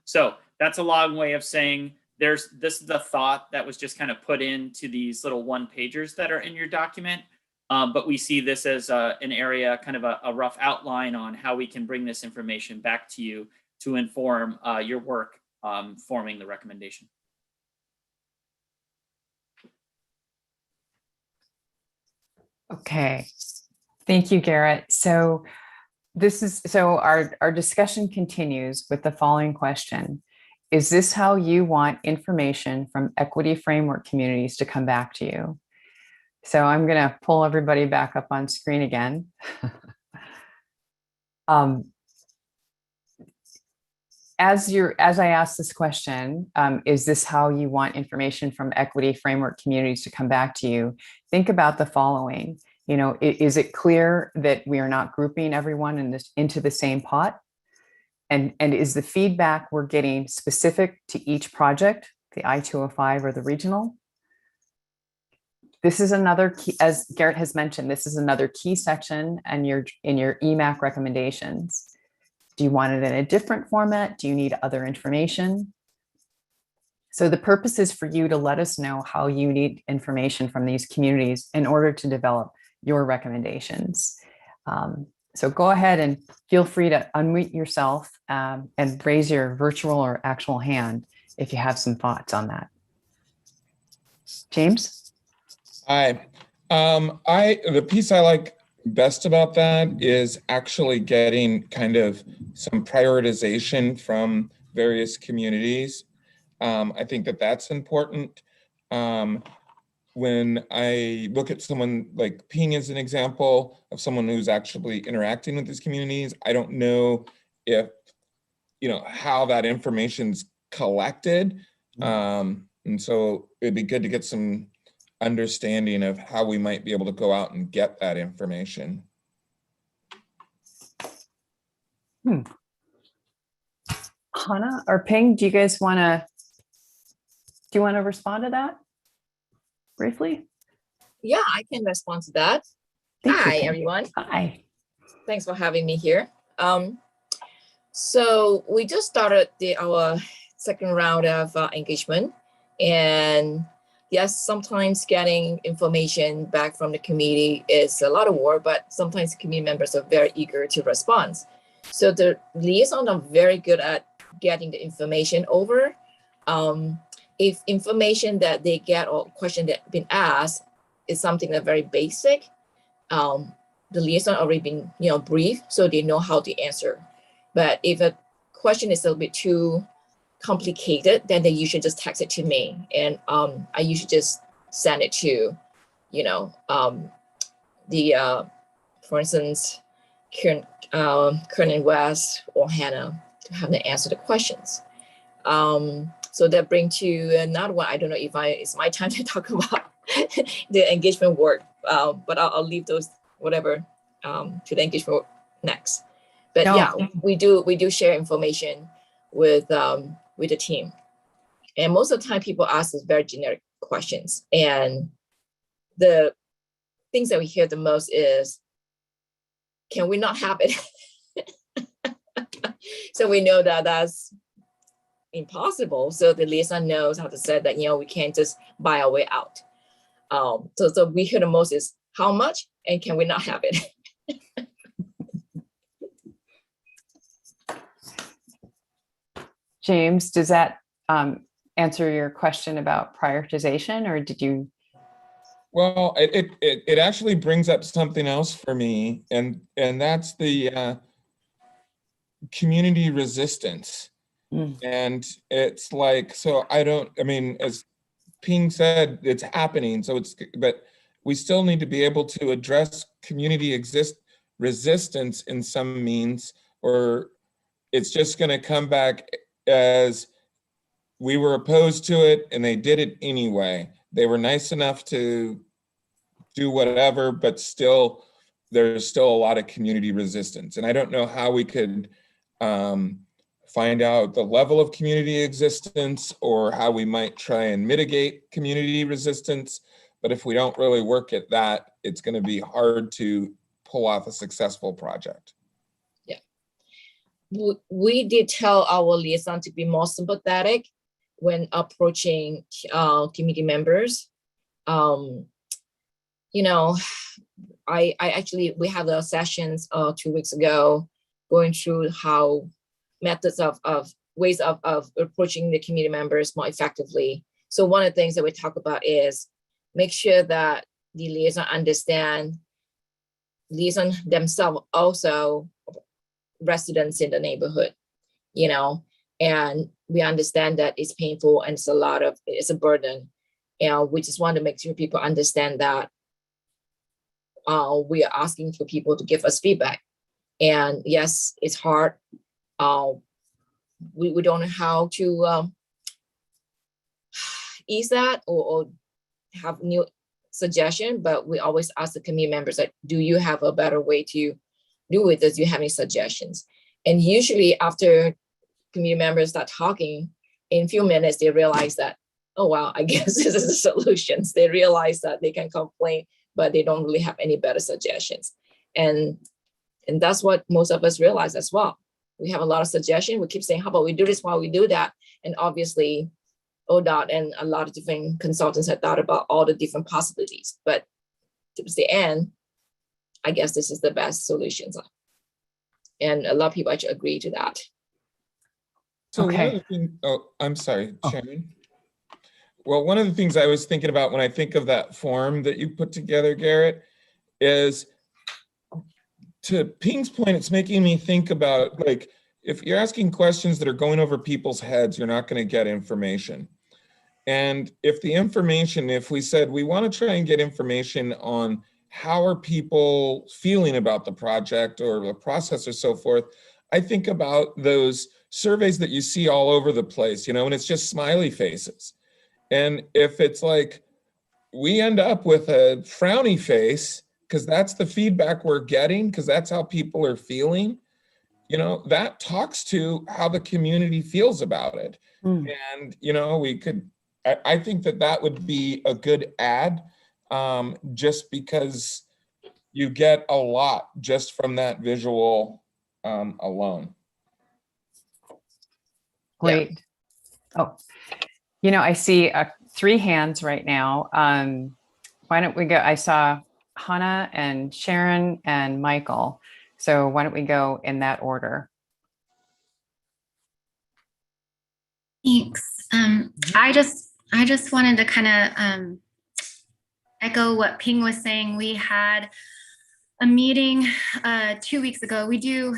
So that's a long way of saying this is the thought that was just kind of put into these little one-pagers that are in your document. But we see this as an area, kind of a rough outline on how we can bring this information back to you to inform your work forming the recommendation. Okay, thank you, Garrett. So our discussion continues with the following question. Is this how you want information from equity framework communities to come back to you? So I'm going to pull everybody back up on screen again. As I ask this question, is this how you want information from equity framework communities to come back to you? Think about the following. You know, is it clear that we are not grouping everyone into the same pot? And is the feedback we're getting specific to each project, the I-205 or the regional? This is another key, as Garrett has mentioned, this is another key section and in your EMAC recommendations. Do you want it in a different format? Do you need other information? So the purpose is for you to let us know how you need information from these communities in order to develop your recommendations. So go ahead and feel free to unmute yourself and raise your virtual or actual hand if you have some thoughts on that. James? Hi. The piece I like best about that is actually getting kind of some prioritization from various communities. I think that that's important. When I look at someone like Ping as an example of someone who's actually interacting with these communities, I don't know if, how that information's collected. And so it'd be good to get some understanding of how we might be able to go out and get that information. Hannah or Ping, do you want to respond to that briefly? Yeah, I can respond to that. Thank you, Hi, Ping. everyone. Hi. Thanks for having me here. So we just started our second round of engagement, and yes, sometimes getting information back from the community is a lot of work, but sometimes the community members are very eager to respond. So the liaison are very good at getting the information over. If information that they get or question that been asked is something that's very basic, the liaison already been briefed, so they know how to answer. But if a question is a little bit too complicated, then they usually just text it to me, and I usually just send it to, for instance, Karen and West or Hannah to have them answer the questions. So that brings to another one. I don't know if it's my time to talk about the engagement work, but I'll leave those whatever to the engagement work next. But No. yeah, we do share information with the team, and most of the time people ask us very generic questions, and the things that we hear the most is, can we not have it? So we know that that's impossible. So the liaison knows how to say that, we can't just buy our way out. So we hear the most is how much, and can we not have it? James, does that answer your question about prioritization, or did you? Well, it actually brings up something else for me, and that's the community resistance. And it's like, so as Ping said, it's happening. So but we still need to be able to address community resistance in some means, or it's just going to come back as we were opposed to it and they did it anyway. They were nice enough to do whatever, but still, there's still a lot of community resistance. And I don't know how we could find out the level of community existence or how we might try and mitigate community resistance. But if we don't really work at that, it's going to be hard to pull off a successful project. Yeah. We did tell our liaison to be more sympathetic when approaching community members. We had the sessions 2 weeks ago going through how methods of ways of approaching the community members more effectively. So one of the things that we talk about is make sure that the liaison themselves also residents in the neighborhood, and we understand that it's painful and it's a burden. And we just want to make sure people understand that we are asking for people to give us feedback. And yes, it's hard. We don't know how to ease that or have new suggestion, but we always ask the community members, like, do you have a better way to do it? Do you have any suggestions? And usually after community members start talking, in a few minutes, they realize that, oh, wow, I guess this is the solutions. They realize that they can complain, but they don't really have any better suggestions. And that's what most of us realize as well. We have a lot of suggestions. We keep saying, how about we do this while we do that? And obviously, ODOT and a lot of different consultants have thought about all the different possibilities. But towards the end, I guess this is the best solutions. And a lot of people actually agree to that. So Okay. one of the things, I'm sorry, Sharon. Well, one of the things I was thinking about when I think of that form that you put together, Garrett, is to Ping's point, it's making me think about, like, if you're asking questions that are going over people's heads, you're not going to get information. And if the information, if we said we want to try and get information on how are people feeling about the project or the process or so forth, I think about those surveys that you see all over the place, and it's just smiley faces. And if it's like, we end up with a frowny face because that's the feedback we're getting, because that's how people are feeling, that talks to how the community feels about it. And, we could, I think that would be a good ad, just because you get a lot just from that visual alone. Great. Oh, I see 3 hands right now. Why don't we go? I saw Hannah and Sharon and Michael. So why don't we go in that order? Thanks. I just wanted to kind of echo what Ping was saying. We had a meeting 2 weeks ago. We do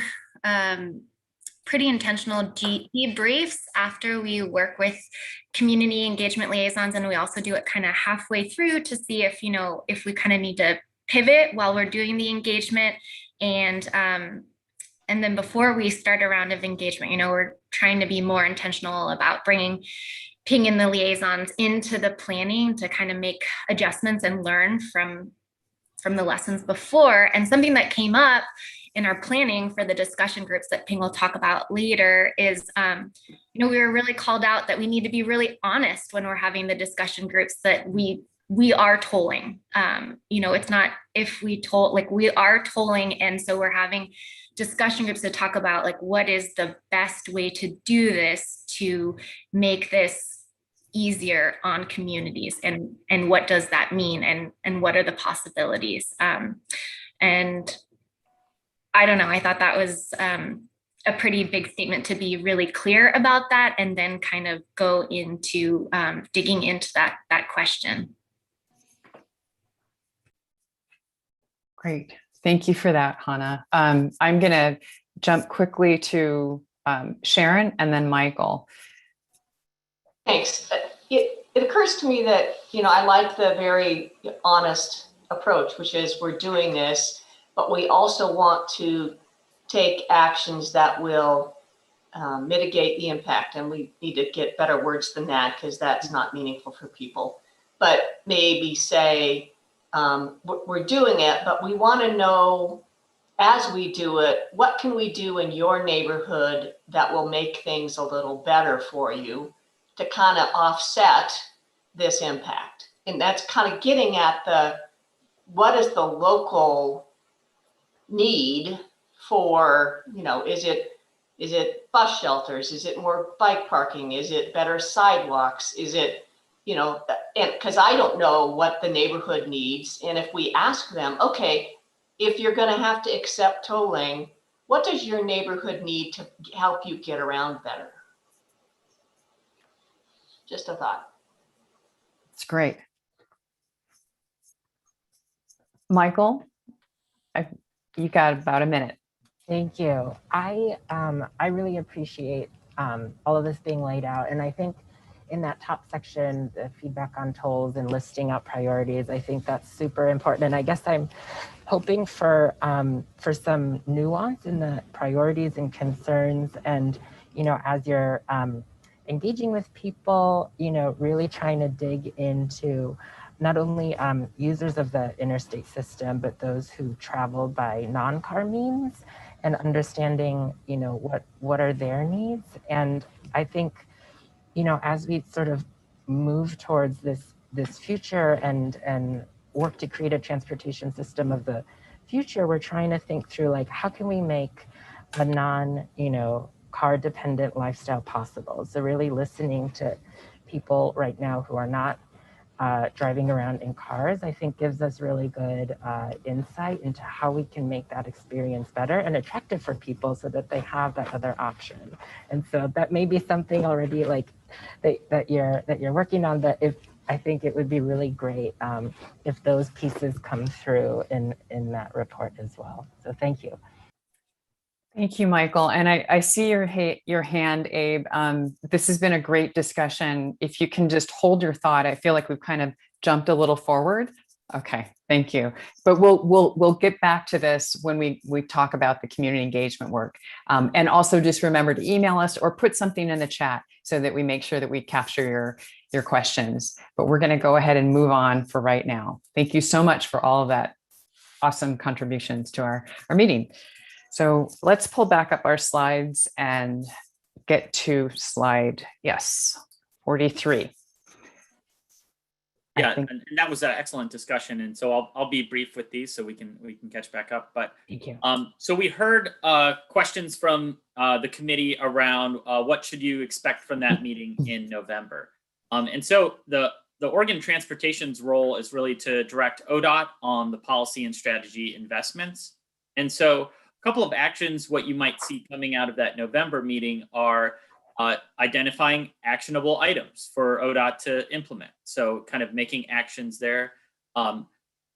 pretty intentional debriefs after we work with community engagement liaisons, and we also do it kind of halfway through to see if if we kind of need to pivot while we're doing the engagement, and then before we start a round of engagement, we're trying to be more intentional about bringing Ping and the liaisons into the planning to kind of make adjustments and learn from the lessons before. And something that came up in our planning for the discussion groups that Ping will talk about later is, we were really called out that we need to be really honest when we're having the discussion groups that we are tolling. It's not if we toll, like we are tolling. And so we're having discussion groups to talk about like, what is the best way to do this to make this easier on communities, and what does that mean, and what are the possibilities? And I don't know, I thought that was a pretty big statement to be really clear about that, and then kind of go into digging into that question. Great. Thank you for that, Hannah. I'm going to jump quickly to Sharon and then Michael. Thanks. It occurs to me that, I like the very honest approach, which is we're doing this, but we also want to take actions that will mitigate the impact. And we need to get better words than that, because that's not meaningful for people. But maybe say, we're doing it, but we want to know as we do it, what can we do in your neighborhood that will make things a little better for you to kind of offset this impact? And that's kind of getting at what is the local need for, is it bus shelters? Is it more bike parking? Is it better sidewalks? Is it, and because I don't know what the neighborhood needs. And if we ask them, okay, if you're going to have to accept tolling, what does your neighborhood need to help you get around better? Just a thought. It's great. Michael, you got about a minute. Thank you. I really appreciate all of this being laid out. And I think in that top section, the feedback on tolls and listing out priorities, I think that's super important. And I guess I'm hoping for some nuance in the priorities and concerns. And, as you're engaging with people, really trying to dig into not only users of the interstate system, but those who travel by non-car means, and understanding, what are their needs. And I think, as we sort of move towards this future and work to create a transportation system of the future, we're trying to think through, like, how can we make a car dependent lifestyle possible? So really listening to people right now who are not driving around in cars, I think gives us really good insight into how we can make that experience better and attractive for people so that they have that other option. And so that may be something already like that you're working on, that if I think it would be really great if those pieces come through in that report as well. So thank you. Thank you, Michael. And I see your hand, Abe. This has been a great discussion. If you can just hold your thought, I feel like we've kind of jumped a little forward. Okay, thank you. But we'll get back to this when we talk about the community engagement work. And also just remember to email us or put something in the chat so that we make sure that we capture your questions. But we're going to go ahead and move on for right now. Thank you so much for all of that awesome contributions to our meeting. So let's pull back up our slides and get to slide, yes, 43. Yeah, and that was an excellent discussion. And so I'll be brief with these so we can catch back up. But thank you. So we heard questions from the committee around what should you expect from that meeting in November. And so the Oregon Transportation's role is really to direct ODOT on the policy and strategy investments. And so a couple of actions, what you might see coming out of that November meeting are identifying actionable items for ODOT to implement. So kind of making actions there.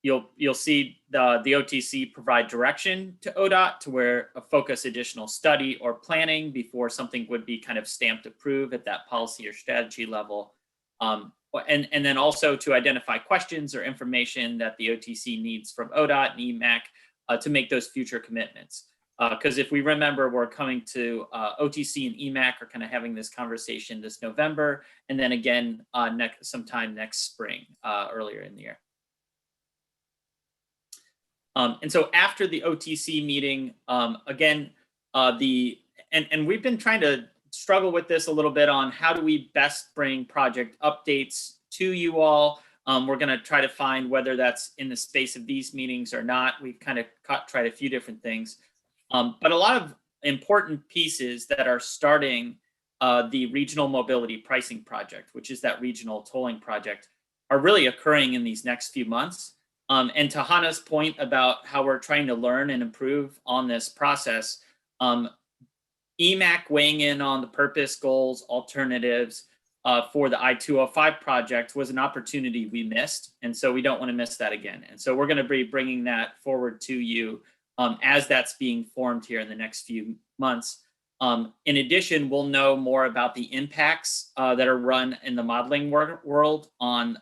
You'll see the OTC provide direction to ODOT to where a focus additional study or planning before something would be kind of stamped approved at that policy or strategy level. And then also to identify questions or information that the OTC needs from ODOT and EMAC to make those future commitments. Because if we remember, we're coming to OTC and EMAC are kind of having this conversation this November, and then again sometime next spring, earlier in the year. And so after the OTC meeting, again, and we've been trying to struggle with this a little bit on how do we best bring project updates to you all. We're going to try to find whether that's in the space of these meetings or not. We've kind of tried a few different things. But a lot of important pieces that are starting the regional mobility pricing project, which is that regional tolling project, are really occurring in these next few months. And to Hannah's point about how we're trying to learn and improve on this process, EMAC weighing in on the purpose, goals, alternatives for the I-205 project was an opportunity we missed. And so we don't want to miss that again. And so we're going to be bringing that forward to you as that's being formed here in the next few months. In addition, we'll know more about the impacts that are run in the modeling world on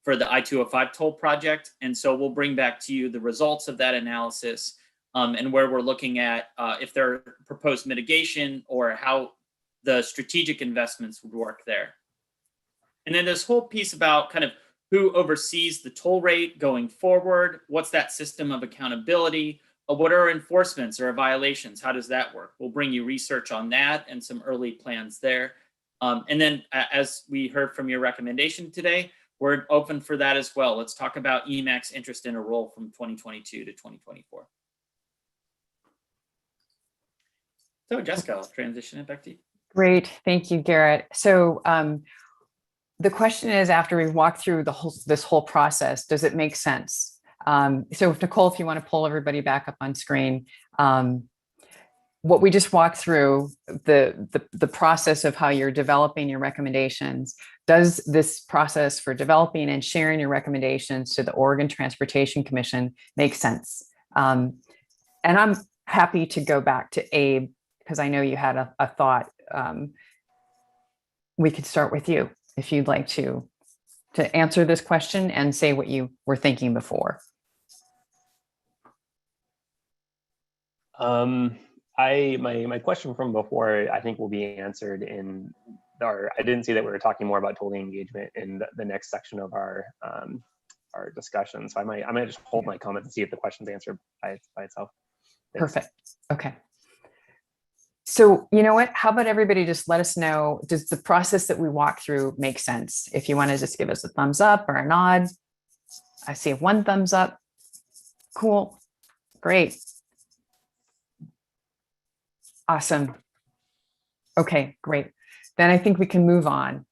for the I-205 toll project. And so we'll bring back to you the results of that analysis and where we're looking at if there are proposed mitigation or how the strategic investments would work there. And then this whole piece about kind of who oversees the toll rate going forward, what's that system of accountability, what are enforcements or violations, how does that work? We'll bring you research on that and some early plans there. And then as we heard from your recommendation today, we're open for that as well. Let's talk about EMAC's interest in a role from 2022 to 2024. So Jessica, I'll transition it back to you. Great, thank you, Garrett. So the question is, after we've walked through this whole process, does it make sense? So if Nicole, if you want to pull everybody back up on screen, what we just walked through, the process of how you're developing your recommendations, does this process for developing and sharing your recommendations to the Oregon Transportation Commission make sense? And I'm happy to go back to Abe, because I know you had a thought. We could start with you if you'd like to answer this question and say what you were thinking before. My question from before, I think, will be answered in our. I didn't see that we were talking more about tolling engagement in the next section of our discussion. So I might just hold my comment and see if the question's answered by itself. Thanks. Perfect. Okay. So you know what? How about everybody just let us know, does the process that we walk through make sense? If you want to just give us a thumbs up or a nod. I see one thumbs up. Cool. Great. Awesome. Okay, great. Then I think we can move on.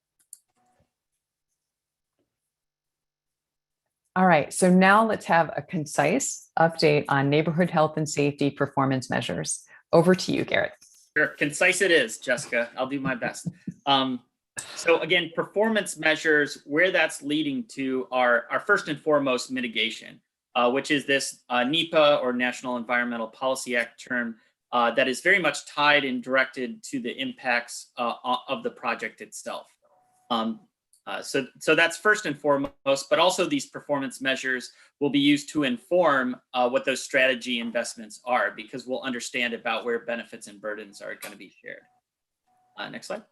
All right, so now let's have a concise update on neighborhood health and safety performance measures. Over to you, Garrett. Sure. Concise it is, Jessica. I'll do my best. So again, performance measures, where that's leading to are first and foremost mitigation, which is this NEPA or National Environmental Policy Act term that is very much tied and directed to the impacts of the project itself. So that's first and foremost, but also these performance measures will be used to inform what those strategy investments are, because we'll understand about where benefits and burdens are going to be shared. Next slide.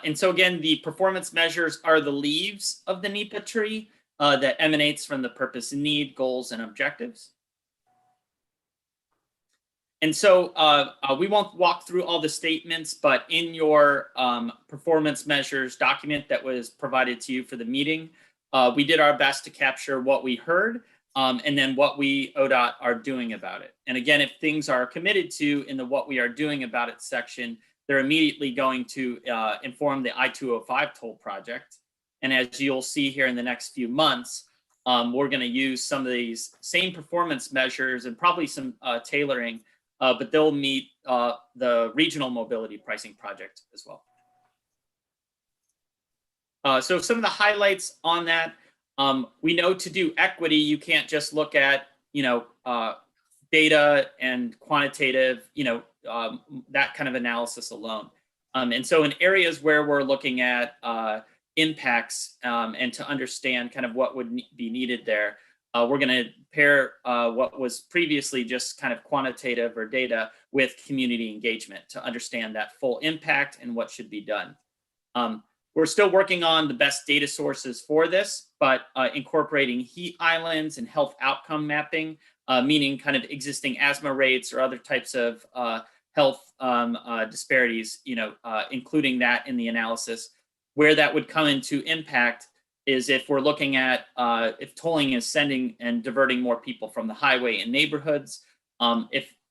And so again, the performance measures are the leaves of the NEPA tree that emanates from the purpose and need, goals, and objectives. And so we won't walk through all the statements, but in your performance measures document that was provided to you for the meeting, we did our best to capture what we heard and then what we, ODOT, are doing about it. And again, if things are committed to in the what we are doing about it section, they're immediately going to inform the I-205 toll project. And as you'll see here in the next few months, we're going to use some of these same performance measures and probably some tailoring, but they'll meet the regional mobility pricing project as well. So some of the highlights on that, we know to do equity, you can't just look at, data and quantitative, that kind of analysis alone. And so in areas where we're looking at impacts and to understand kind of what would be needed there, we're going to pair what was previously just kind of quantitative or data with community engagement to understand that full impact and what should be done. We're still working on the best data sources for this, but incorporating heat islands and health outcome mapping, meaning kind of existing asthma rates or other types of health disparities, including that in the analysis. Where that would come into impact is if we're looking at if tolling is sending and diverting more people from the highway in neighborhoods,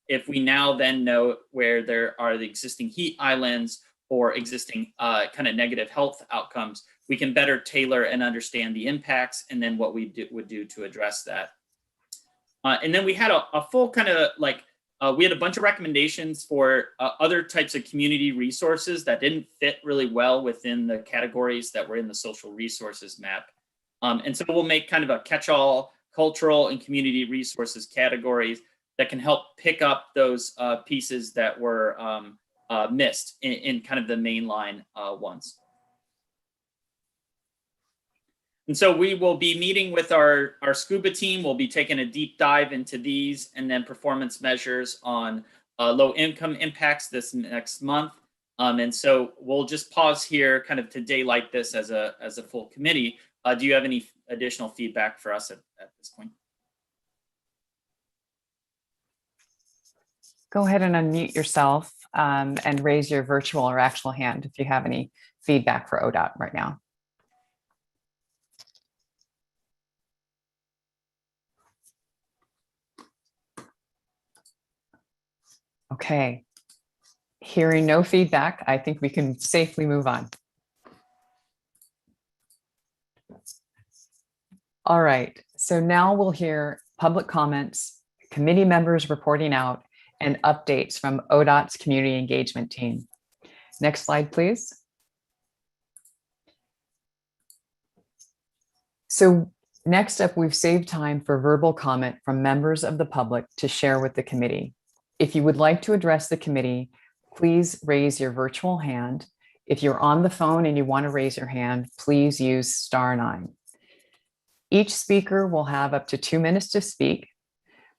if we now then know where there are the existing heat islands or existing kind of negative health outcomes, we can better tailor and understand the impacts and then what we would do to address that. And then we had a full kind of we had a bunch of recommendations for other types of community resources that didn't fit really well within the categories that were in the social resources map. And so we'll make kind of a catch-all cultural and community resources categories that can help pick up those pieces that were missed in kind of the mainline ones. And so we will be meeting with our SCUBA team. We'll be taking a deep dive into these and then performance measures on low income impacts this next month. And so we'll just pause here kind of to daylight this as a full committee. Do you have any additional feedback for us at this point? Go ahead and unmute yourself and raise your virtual or actual hand if you have any feedback for ODOT right now. Okay, hearing no feedback, I think we can safely move on. All right, so now we'll hear public comments, committee members reporting out, and updates from ODOT's community engagement team. Next slide, please. So next up, we've saved time for verbal comment from members of the public to share with the committee. If you would like to address the committee, please raise your virtual hand. If you're on the phone and you want to raise your hand, please use *9. Each speaker will have up to 2 minutes to speak.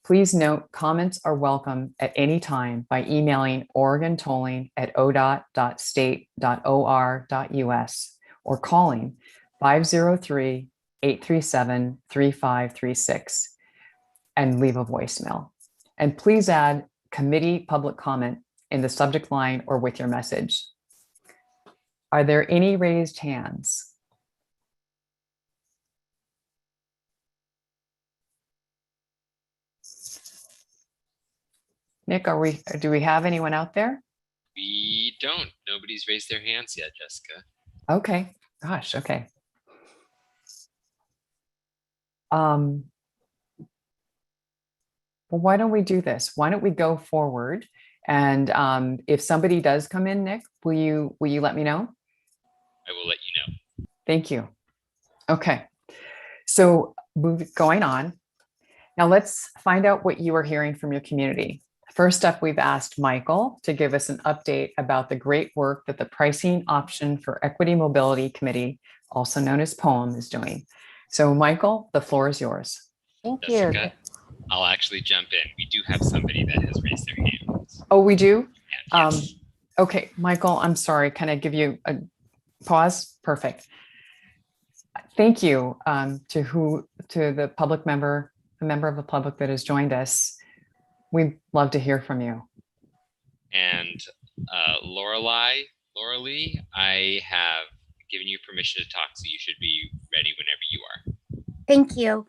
Please note comments are welcome at any time by emailing OregonTolling@odot.state.or.us or calling 503-837-3536 and leave a voicemail. And please add committee public comment in the subject line or with your message. Are there any raised hands? Nick, do we have anyone out there? We don't. Nobody's raised their hands yet, Jessica. Okay. Gosh, okay. Well, why don't we do this? Why don't we go forward? And if somebody does come in, Nick, will you let me know? I I will let you know. Thank you. Okay. So going on. Now let's find out what you are hearing from your community. First up, we've asked Michael to give us an update about the great work that the Pricing Option for Equity Mobility Committee, also known as POEM, is doing. So Michael, the floor is yours. Thank you. Jessica, I'll actually jump in. We do have somebody that has raised their hand. Oh, we do? Yes. Okay, Michael, I'm sorry. Can I give you a pause? Perfect. Thank you to the public member, a member of the public that has joined us. We'd love to hear from you. And Loralee, I have given you permission to talk, so you should be ready whenever you are. Thank you.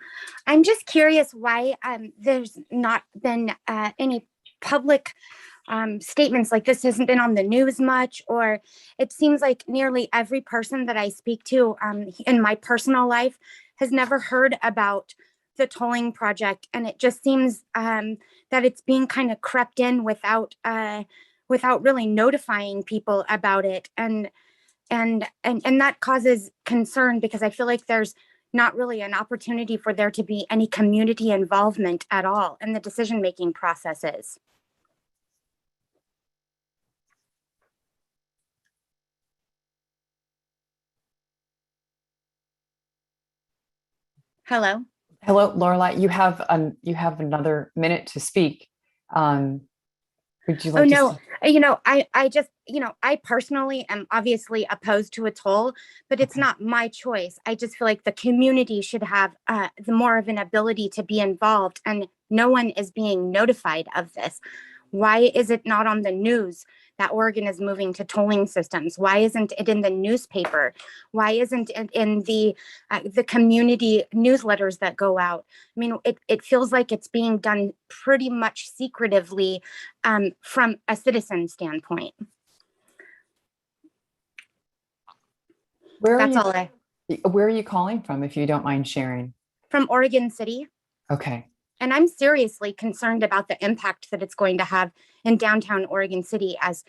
I'm just curious why there's not been any public statements like this. Hasn't been on the news much, or it seems like nearly every person that I speak to in my personal life has never heard about the tolling project, and it just seems that it's being kind of crept in without really notifying people about it, and that causes concern because I feel like there's not really an opportunity for there to be any community involvement at all in the decision-making processes. Hello. Hello, Lorelai. You have another minute to speak. Would you like Oh, to no, I personally am obviously opposed to a toll, but it's not my choice. I just feel like the community should have the more of an ability to be involved, and no one is being notified of this. Why is it not on the news that Oregon is moving to tolling systems? Why isn't it in the newspaper? Why isn't it in the community newsletters that go out? I mean, it feels like it's being done pretty much secretively from a citizen standpoint. Where are you calling from, if you don't mind sharing? From Oregon City. Okay. And I'm seriously concerned about the impact that it's going to have in downtown Oregon City as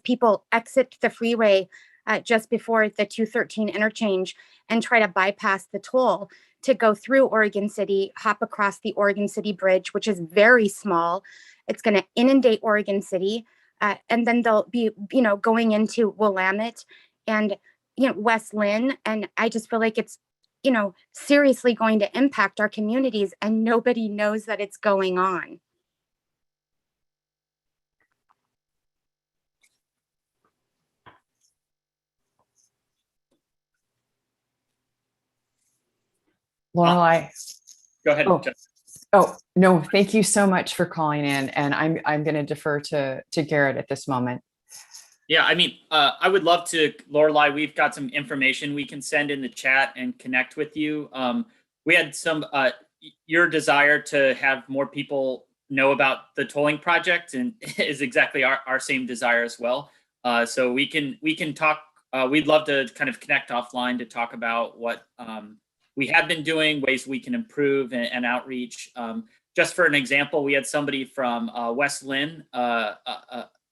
people exit the freeway just before the 213 interchange and try to bypass the toll to go through Oregon City, hop across the Oregon City Bridge, which is very small. It's going to inundate Oregon City, and then they'll be, going into Willamette and West Lynn, and I just feel like it's seriously going to impact our communities, and nobody knows that it's going on. Lorelai. Go ahead. Oh, no, thank you so much for calling in. And I'm going to defer to Garrett at this moment. Yeah, I mean, I would love to, Lorelai, we've got some information we can send in the chat and connect with you. We had some, your desire to have more people know about the tolling project and is exactly our same desire as well. So we can talk, we'd love to kind of connect offline to talk about what we have been doing, ways we can improve and outreach. Just for an example, we had somebody from West Lynn,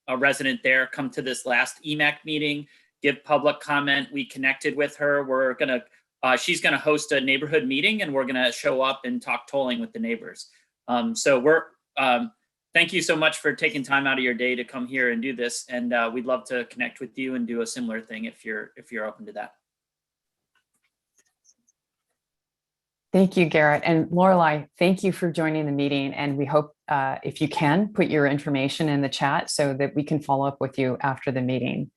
a resident there, come to this last EMAC meeting, give public comment. We connected with her. She's gonna host a neighborhood meeting, and we're gonna show up and talk tolling with the neighbors. Thank you so much for taking time out of your day to come here and do this. And we'd love to connect with you and do a similar thing if you're open to that. Thank you, Garrett. And Lorelai, thank you for joining the meeting. And we hope if you can put your information in the chat so that we can follow up with you after the meeting.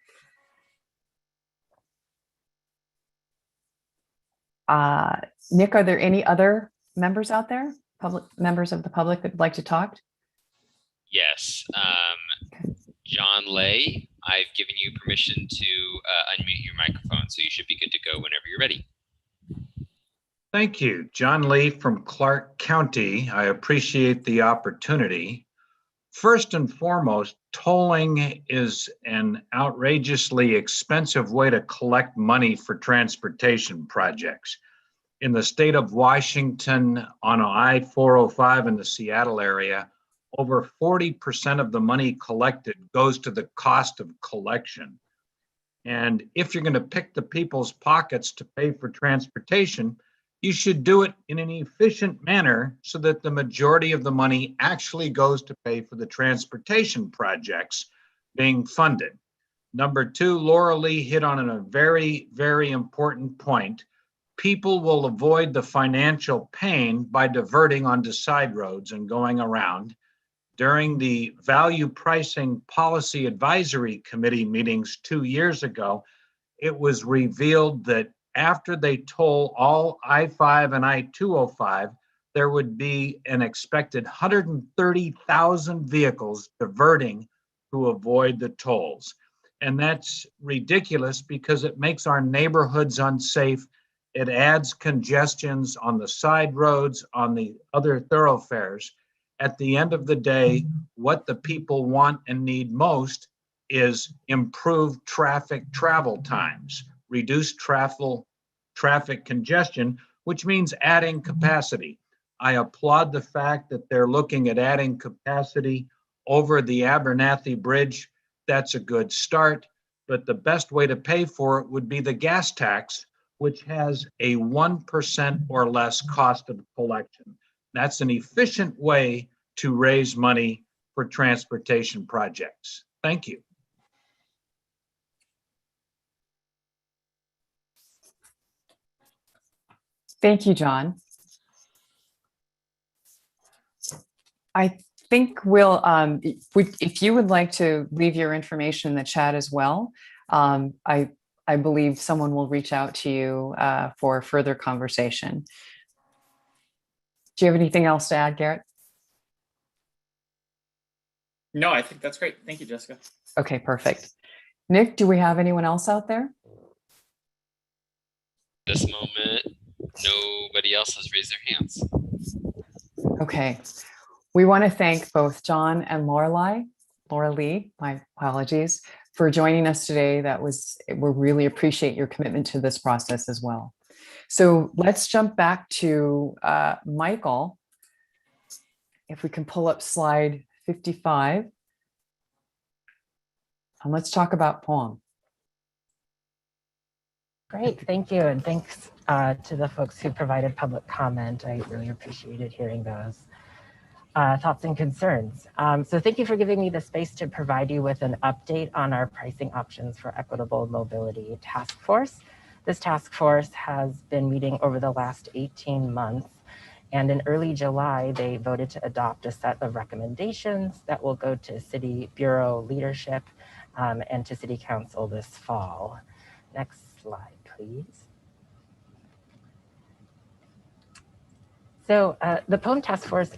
Nick, are there any other members out there, members of the public that would like to talk? Yes. John Lay, I've given you permission to unmute your microphone, so you should be good to go whenever you're ready. Thank you. John Lee from Clark County. I appreciate the opportunity. First and foremost, tolling is an outrageously expensive way to collect money for transportation projects. In the state of Washington, on I-405 in the Seattle area, over 40% of the money collected goes to the cost of collection. And if you're going to pick the people's pockets to pay for transportation, you should do it in an efficient manner so that the majority of the money actually goes to pay for the transportation projects being funded. Number two, Laura Lee hit on a very, very important point. People will avoid the financial pain by diverting onto side roads and going around. During the Value Pricing Policy Advisory Committee meetings 2 years ago, it was revealed that after they toll all I-5 and I-205, there would be an expected 130,000 vehicles diverting to avoid the tolls. And that's ridiculous because it makes our neighborhoods unsafe. It adds congestions on the side roads, on the other thoroughfares. At the end of the day, what the people want and need most is improved traffic travel times, reduced traffic congestion, which means adding capacity. I applaud the fact that they're looking at adding capacity over the Abernathy Bridge. That's a good start, but the best way to pay for it would be the gas tax, which has a 1% or less cost of collection. That's an efficient way to raise money for transportation projects. Thank you. Thank you, John. I think we'll, if you would like to leave your information in the chat as well, I believe someone will reach out to you for further conversation. Do you have anything else to add, Garrett? No, I think that's great. Thank you, Jessica. Okay, perfect. Nick, do we have anyone else out there? This moment, nobody else has raised their hands. Okay. We want to thank both John and Laura Lee, my apologies, for joining us today. We really appreciate your commitment to this process as well. So let's jump back to Michael. If we can pull up slide 55. And let's talk about poem. Great, thank you. And thanks to the folks who provided public comment. I really appreciated hearing those thoughts and concerns. So thank you for giving me the space to provide you with an update on our pricing options for equitable mobility task force. This task force has been meeting over the last 18 months. And in early July, they voted to adopt a set of recommendations that will go to City Bureau leadership and to City Council this fall. Next slide, please. So the POEM Task Force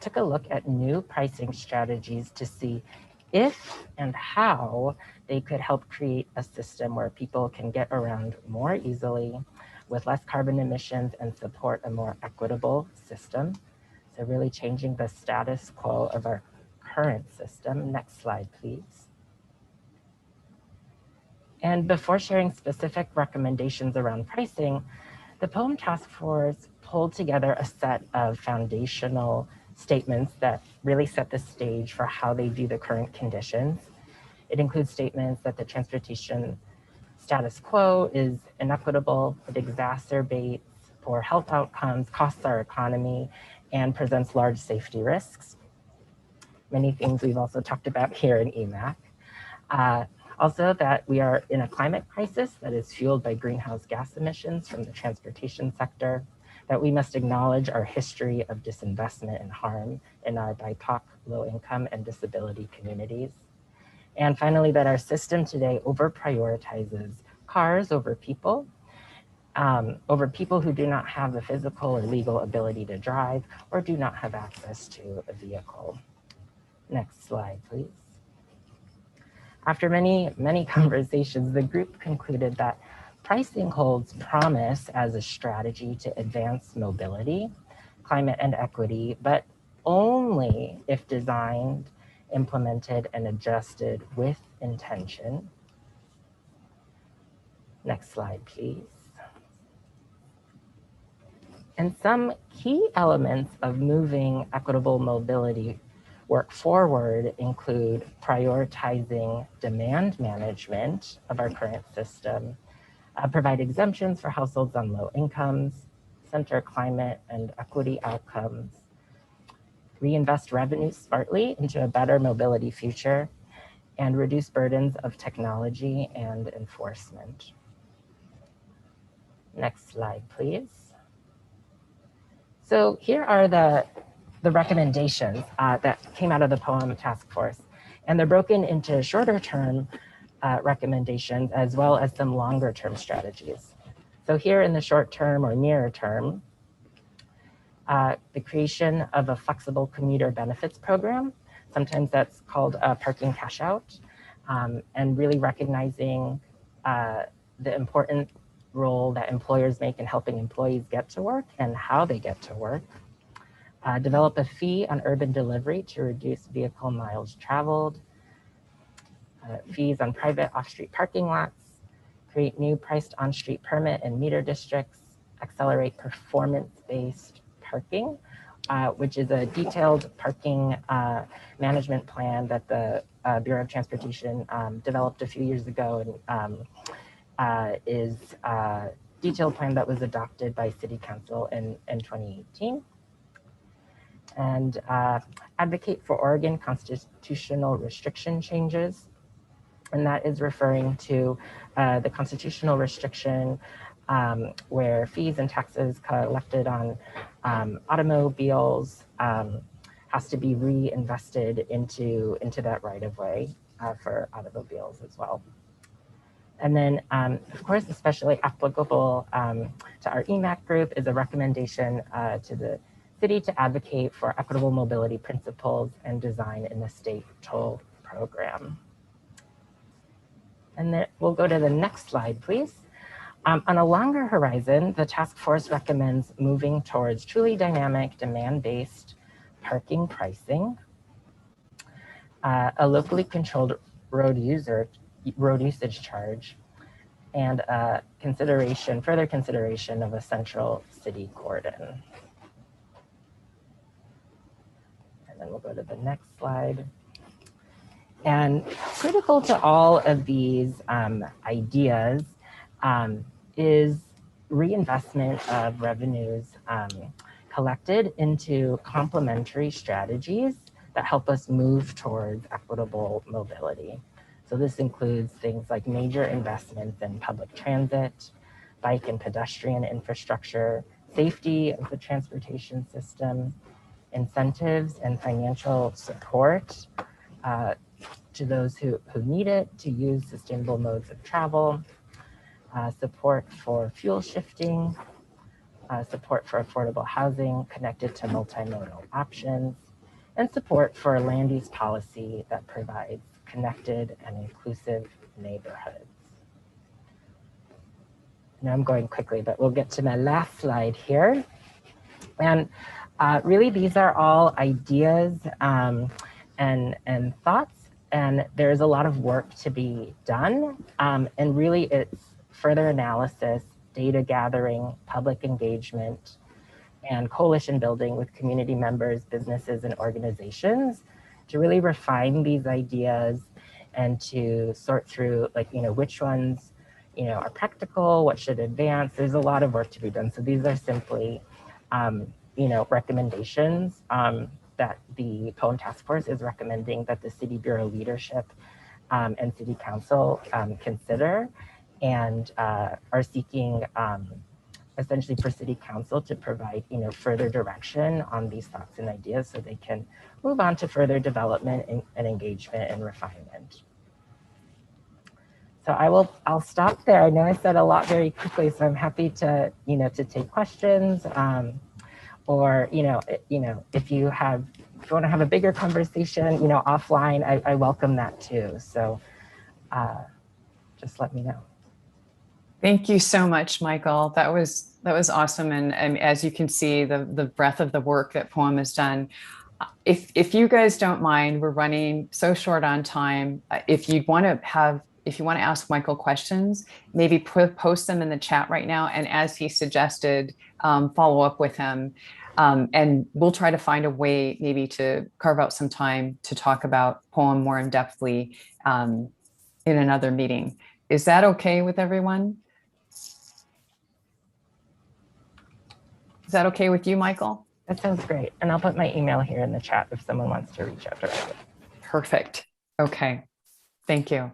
took a look at new pricing strategies to see if and how they could help create a system where people can get around more easily with less carbon emissions and support a more equitable system. So really changing the status quo of our current system. Next slide, please. And before sharing specific recommendations around pricing, the POEM Task Force pulled together a set of foundational statements that really set the stage for how they view the current conditions. It includes statements that the transportation status quo is inequitable, it exacerbates poor health outcomes, costs our economy, and presents large safety risks. Many things we've also talked about here in EMAC. Also that we are in a climate crisis that is fueled by greenhouse gas emissions from the transportation sector, that we must acknowledge our history of disinvestment and harm in our BIPOC, low income and disability communities. And finally, that our system today over prioritizes cars over people who do not have the physical or legal ability to drive or do not have access to a vehicle. Next slide, please. After many, many conversations, the group concluded that pricing holds promise as a strategy to advance mobility, climate, and equity, but only if designed, implemented, and adjusted with intention. Next slide, please. And some key elements of moving equitable mobility work forward include prioritizing demand management of our current system, provide exemptions for households on low incomes, center climate and equity outcomes, reinvest revenue smartly into a better mobility future, and reduce burdens of technology and enforcement. Next slide, please. So here are the recommendations that came out of the POEM task force. And they're broken into shorter term recommendations as well as some longer term strategies. So here in the short term or nearer term, the creation of a flexible commuter benefits program. Sometimes that's called a parking cash out, and really recognizing the important role that employers make in helping employees get to work and how they get to work. Develop a fee on urban delivery to reduce vehicle miles traveled. Fees on private off-street parking lots. Create new priced on-street permit and meter districts. Accelerate performance-based parking, which is a detailed parking management plan that the Bureau of Transportation developed a few years ago, and is a detailed plan that was adopted by City Council in 2018. And advocate for Oregon constitutional restriction changes. And that is referring to the constitutional restriction where fees and taxes collected on automobiles has to be reinvested into that right of way for automobiles as well. And then, of course, especially applicable to our EMAC group is a recommendation to the city to advocate for equitable mobility principles and design in the state toll program. And then we'll go to the next slide, please. On a longer horizon, the task force recommends moving towards truly dynamic demand-based parking pricing, a locally controlled road usage charge, and further consideration of a central city cordon. And then we'll go to the next slide. And critical to all of these ideas is reinvestment of revenues collected into complementary strategies that help us move towards equitable mobility. So this includes things like major investments in public transit, bike and pedestrian infrastructure, safety of the transportation system, incentives and financial support to those who need it to use sustainable modes of travel, support for fuel shifting, support for affordable housing connected to multimodal options, and support for a land use policy that provides connected and inclusive neighborhoods. Now I'm going quickly, but we'll get to my last slide here. And really, these are all ideas and thoughts, and there's a lot of work to be done. And really, it's further analysis, data gathering, public engagement, and coalition building with community members, businesses, and organizations to really refine these ideas and to sort through, like, which ones, are practical, what should advance. There's a lot of work to be done. So these are simply, recommendations that the POEM Task Force is recommending that the City Bureau leadership and City Council consider, and are seeking essentially for City Council to provide, further direction on these thoughts and ideas so they can move on to further development and engagement and refinement. So I'll stop there. I know I said a lot very quickly, so I'm happy to, to take questions, or, if you want to have a bigger conversation, offline, I welcome that too. So just let me know. Thank you so much, Michael. That was awesome. And as you can see, the breadth of the work that POEM has done. If you guys don't mind, we're running so short on time. If you want to ask Michael questions, maybe post them in the chat right now. And as he suggested, follow up with him. And we'll try to find a way maybe to carve out some time to talk about poem more in depthly in another meeting. Is that okay with everyone? Is that okay with you, Michael? That sounds great. And I'll put my email here in the chat if someone wants to reach out directly. Perfect. Okay. Thank you.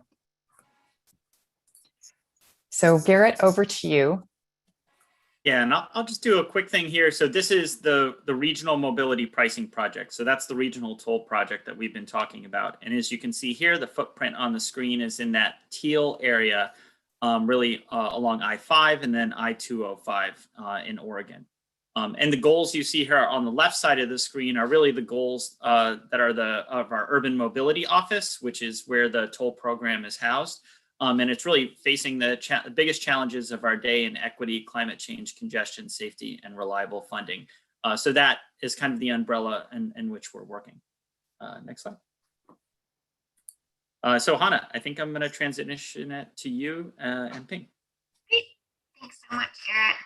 So Garrett, over to you. Yeah, and I'll just do a quick thing here. So this is the regional mobility pricing project. So that's the regional toll project that we've been talking about. And as you can see here, the footprint on the screen is in that teal area, really along I-5 and then I-205 in Oregon. And the goals you see here on the left side of the screen are really the goals that are of our urban mobility office, which is where the toll program is housed. And it's really facing the biggest challenges of our day in equity, climate change, congestion, safety, and reliable funding. So that is kind of the umbrella in which we're working. Next slide. So Hannah, I think I'm going to transition it to you and Ping. Great. Thanks so much, Garrett.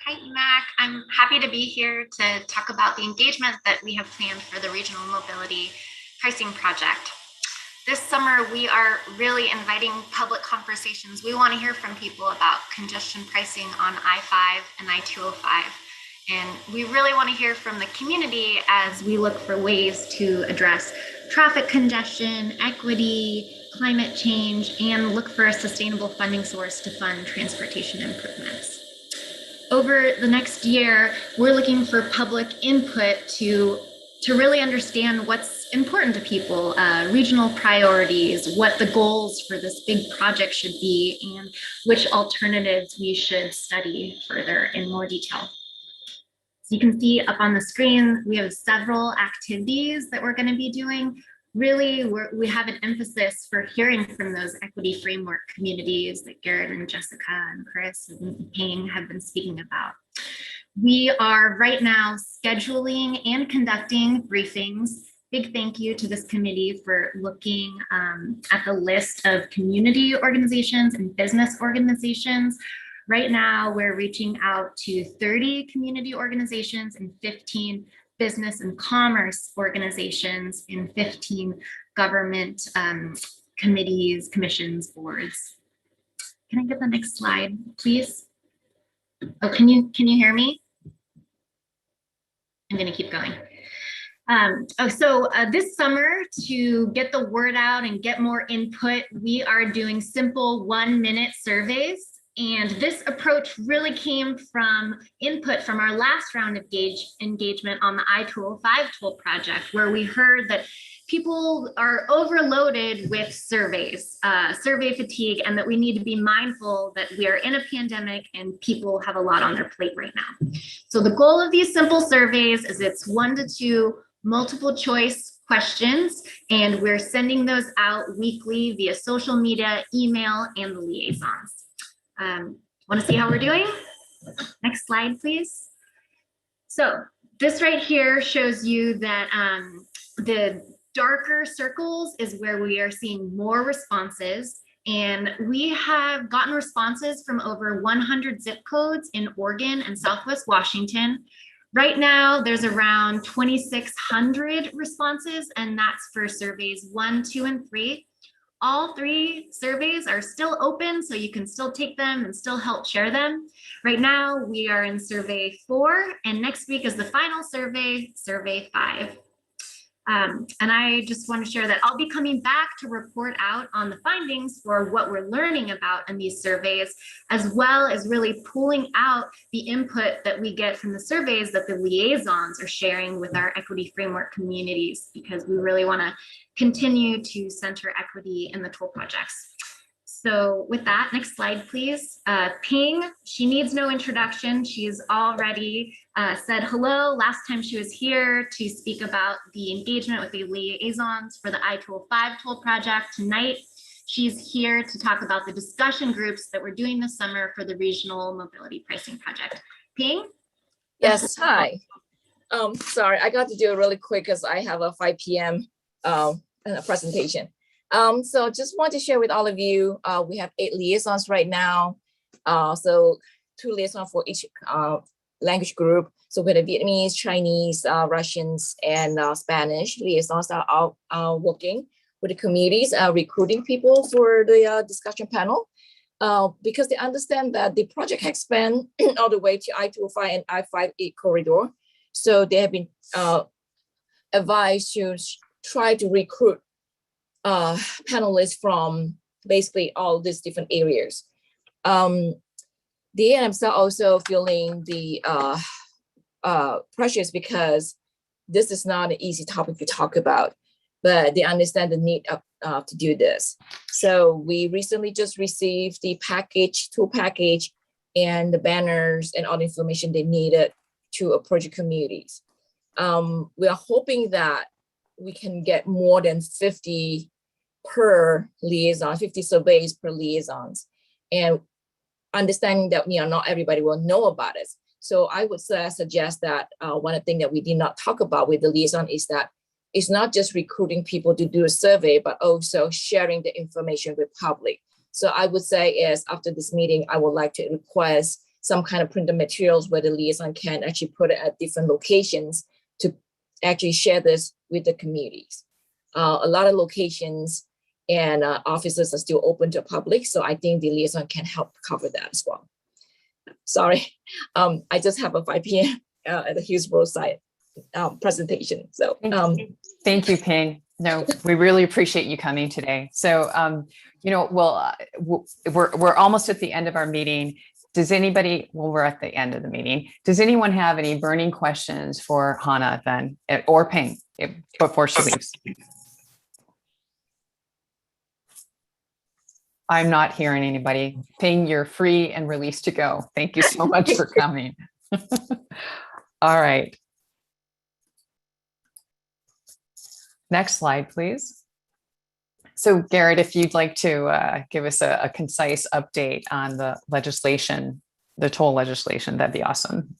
Hi, EMAC. I'm happy to be here to talk about the engagement that we have planned for the Regional Mobility Pricing Project. This summer, we are really inviting public conversations. We want to hear from people about congestion pricing on I-5 and I-205. And we really want to hear from the community as we look for ways to address traffic congestion, equity, climate change, and look for a sustainable funding source to fund transportation improvements. Over the next year, we're looking for public input to really understand what's important to people, regional priorities, what the goals for this big project should be, and which alternatives we should study further in more detail. So you can see up on the screen, we have several activities that we're going to be doing. Really, we have an emphasis for hearing from those equity framework communities that Garrett and Jessica and Chris and Ping have been speaking about. We are right now scheduling and conducting briefings. Big thank you to this committee for looking at the list of community organizations and business organizations. Right now, we're reaching out to 30 community organizations and 15 business and commerce organizations and 15 government committees, commissions, boards. Can I get the next slide, please? Oh, can you hear me? I'm going to keep going. This summer, to get the word out and get more input, we are doing simple 1-minute surveys. And this approach really came from input from our last round of engagement on the I-205 toll project, where we heard that people are overloaded with surveys, survey fatigue, and that we need to be mindful that we are in a pandemic and people have a lot on their plate right now. So the goal of these simple surveys is it's 1 to 2 multiple choice questions, and we're sending those out weekly via social media, email, and the liaisons. Want to see how we're doing? Next slide, please. So this right here shows you that the darker circles is where we are seeing more responses. And we have gotten responses from over 100 zip codes in Oregon and Southwest Washington. Right now, there's around 2,600 responses, and that's for surveys 1, 2, and 3. All 3 surveys are still open, so you can still take them and still help share them. Right now, we are in survey 4, and next week is the final survey, survey 5. And I just want to share that I'll be coming back to report out on the findings for what we're learning about in these surveys, as well as really pulling out the input that we get from the surveys that the liaisons are sharing with our equity framework communities, because we really want to continue to center equity in the toll projects. So with that, next slide, please. Ping, she needs no introduction. She's already said hello last time she was here to speak about the engagement with the liaisons for the I-205 toll project. Tonight, she's here to talk about the discussion groups that we're doing this summer for the Regional Mobility Pricing Project. Ping? Yes, hi. Sorry, I got to do it really quick because I have a 5 p.m. Presentation. So just want to share with all of you, we have 8 liaisons right now. So 2 liaisons for each language group. So with the Vietnamese, Chinese, Russians, and Spanish liaisons are all working with the communities, recruiting people for the discussion panel. Because they understand that the project has spanned all the way to I-205 and I-58 corridor. So they have been advised to try to recruit panelists from basically all these different areas. They themselves also feeling the pressures because this is not an easy topic to talk about, but they understand the need to do this. So we recently just received the tool package and the banners and all the information they needed to approach the communities. We are hoping that we can get more than 50 per liaison, 50 surveys per liaisons, and understanding that not everybody will know about it. So I would suggest that one of the things that we did not talk about with the liaison is that it's not just recruiting people to do a survey, but also sharing the information with public. So I would say is after this meeting, I would like to request some kind of printed materials where the liaison can actually put it at different locations to actually share this with the communities. A lot of locations and offices are still open to public. So I think the liaison can help cover that as well. Sorry, I just have a 5 p.m. At the Hillsborough site presentation. So thank you, Ping. No, we really appreciate you coming today. So, we're almost at the end of our meeting. Does anybody, we're at the end of the meeting. Does anyone have any burning questions for Hannah then, or Ping before she leaves? I'm not hearing anybody. Ping, you're free and released to go. Thank you so much for coming. All right. Next slide, please. So Garrett, if you'd like to give us a concise update on the legislation, the toll legislation, that'd be awesome.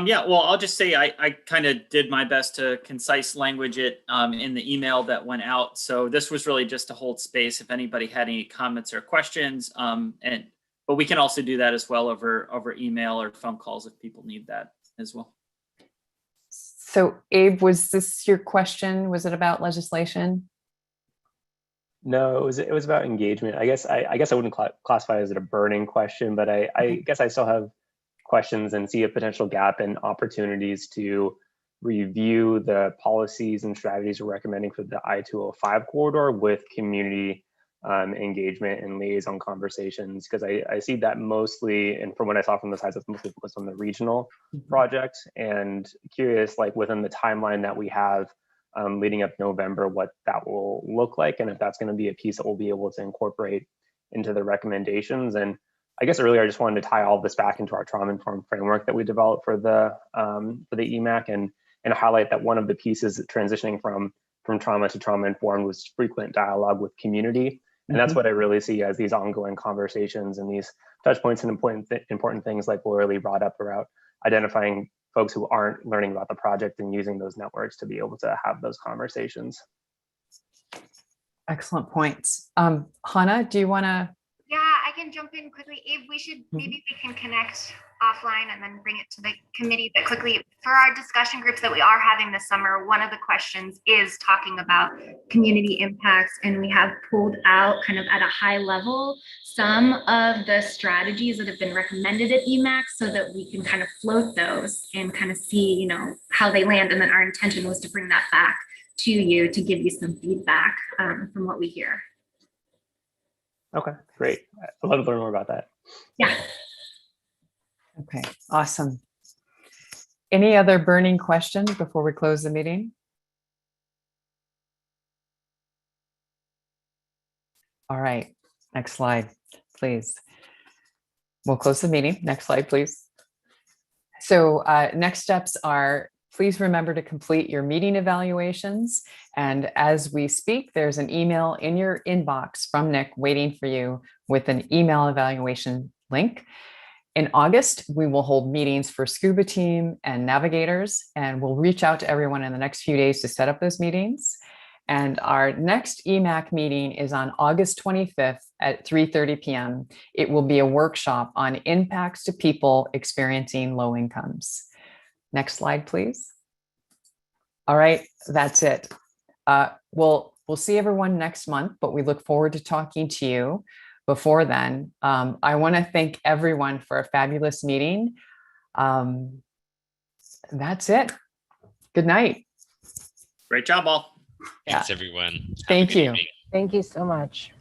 Yeah, well, I'll just say I kind of did my best to concise language it in the email that went out. So this was really just to hold space if anybody had any comments or questions. But we can also do that as well over email or phone calls if people need that as well. So Abe, was this your question? Was it about legislation? No, it was about engagement. I guess I wouldn't classify it as a burning question, but I guess I still have questions and see a potential gap in opportunities to review the policies and strategies we're recommending for the I-205 corridor with community engagement and liaison conversations, because I see that mostly, and from what I saw from the sides, it's mostly focused on the regional projects, and curious, like within the timeline that we have leading up November, what that will look like, and if that's going to be a piece that we'll be able to incorporate into the recommendations. And I guess earlier I just wanted to tie all this back into our trauma-informed framework that we developed for the EMAC, and highlight that one of the pieces transitioning from trauma to trauma-informed was frequent dialogue with community. And that's what I really see as these ongoing conversations and these touch points and important things like Laura Lee brought up about identifying folks who aren't learning about the project and using those networks to be able to have those conversations. Excellent points. Hannah, do you want to? Yeah, I can jump in quickly. Abe, maybe we can connect offline and then bring it to the committee. But quickly, for our discussion groups that we are having this summer, one of the questions is talking about community impacts, and we have pulled out kind of at a high level some of the strategies that have been recommended at EMAC so that we can kind of float those and kind of see, how they land. And then our intention was to bring that back to you to give you some feedback from what we hear. Okay, great. I'd love to learn more about that. Yeah. Okay, awesome. Any other burning questions before we close the meeting? All right, next slide, please. We'll close the meeting. Next slide, please. So next steps are, please remember to complete your meeting evaluations. And as we speak, there's an email in your inbox from Nick waiting for you with an email evaluation link. In August, we will hold meetings for scuba team and navigators, and we'll reach out to everyone in the next few days to set up those meetings. And our next EMAC meeting is on August 25th at 3:30 p.m. It will be a workshop on impacts to people experiencing low incomes. Next slide, please. All right, that's it. We'll see everyone next month, but we look forward to talking to you before then. I want to thank everyone for a fabulous meeting. That's it. Good night. Great job, all. Thanks, everyone. Have a Thank good you. evening. Thank you so much.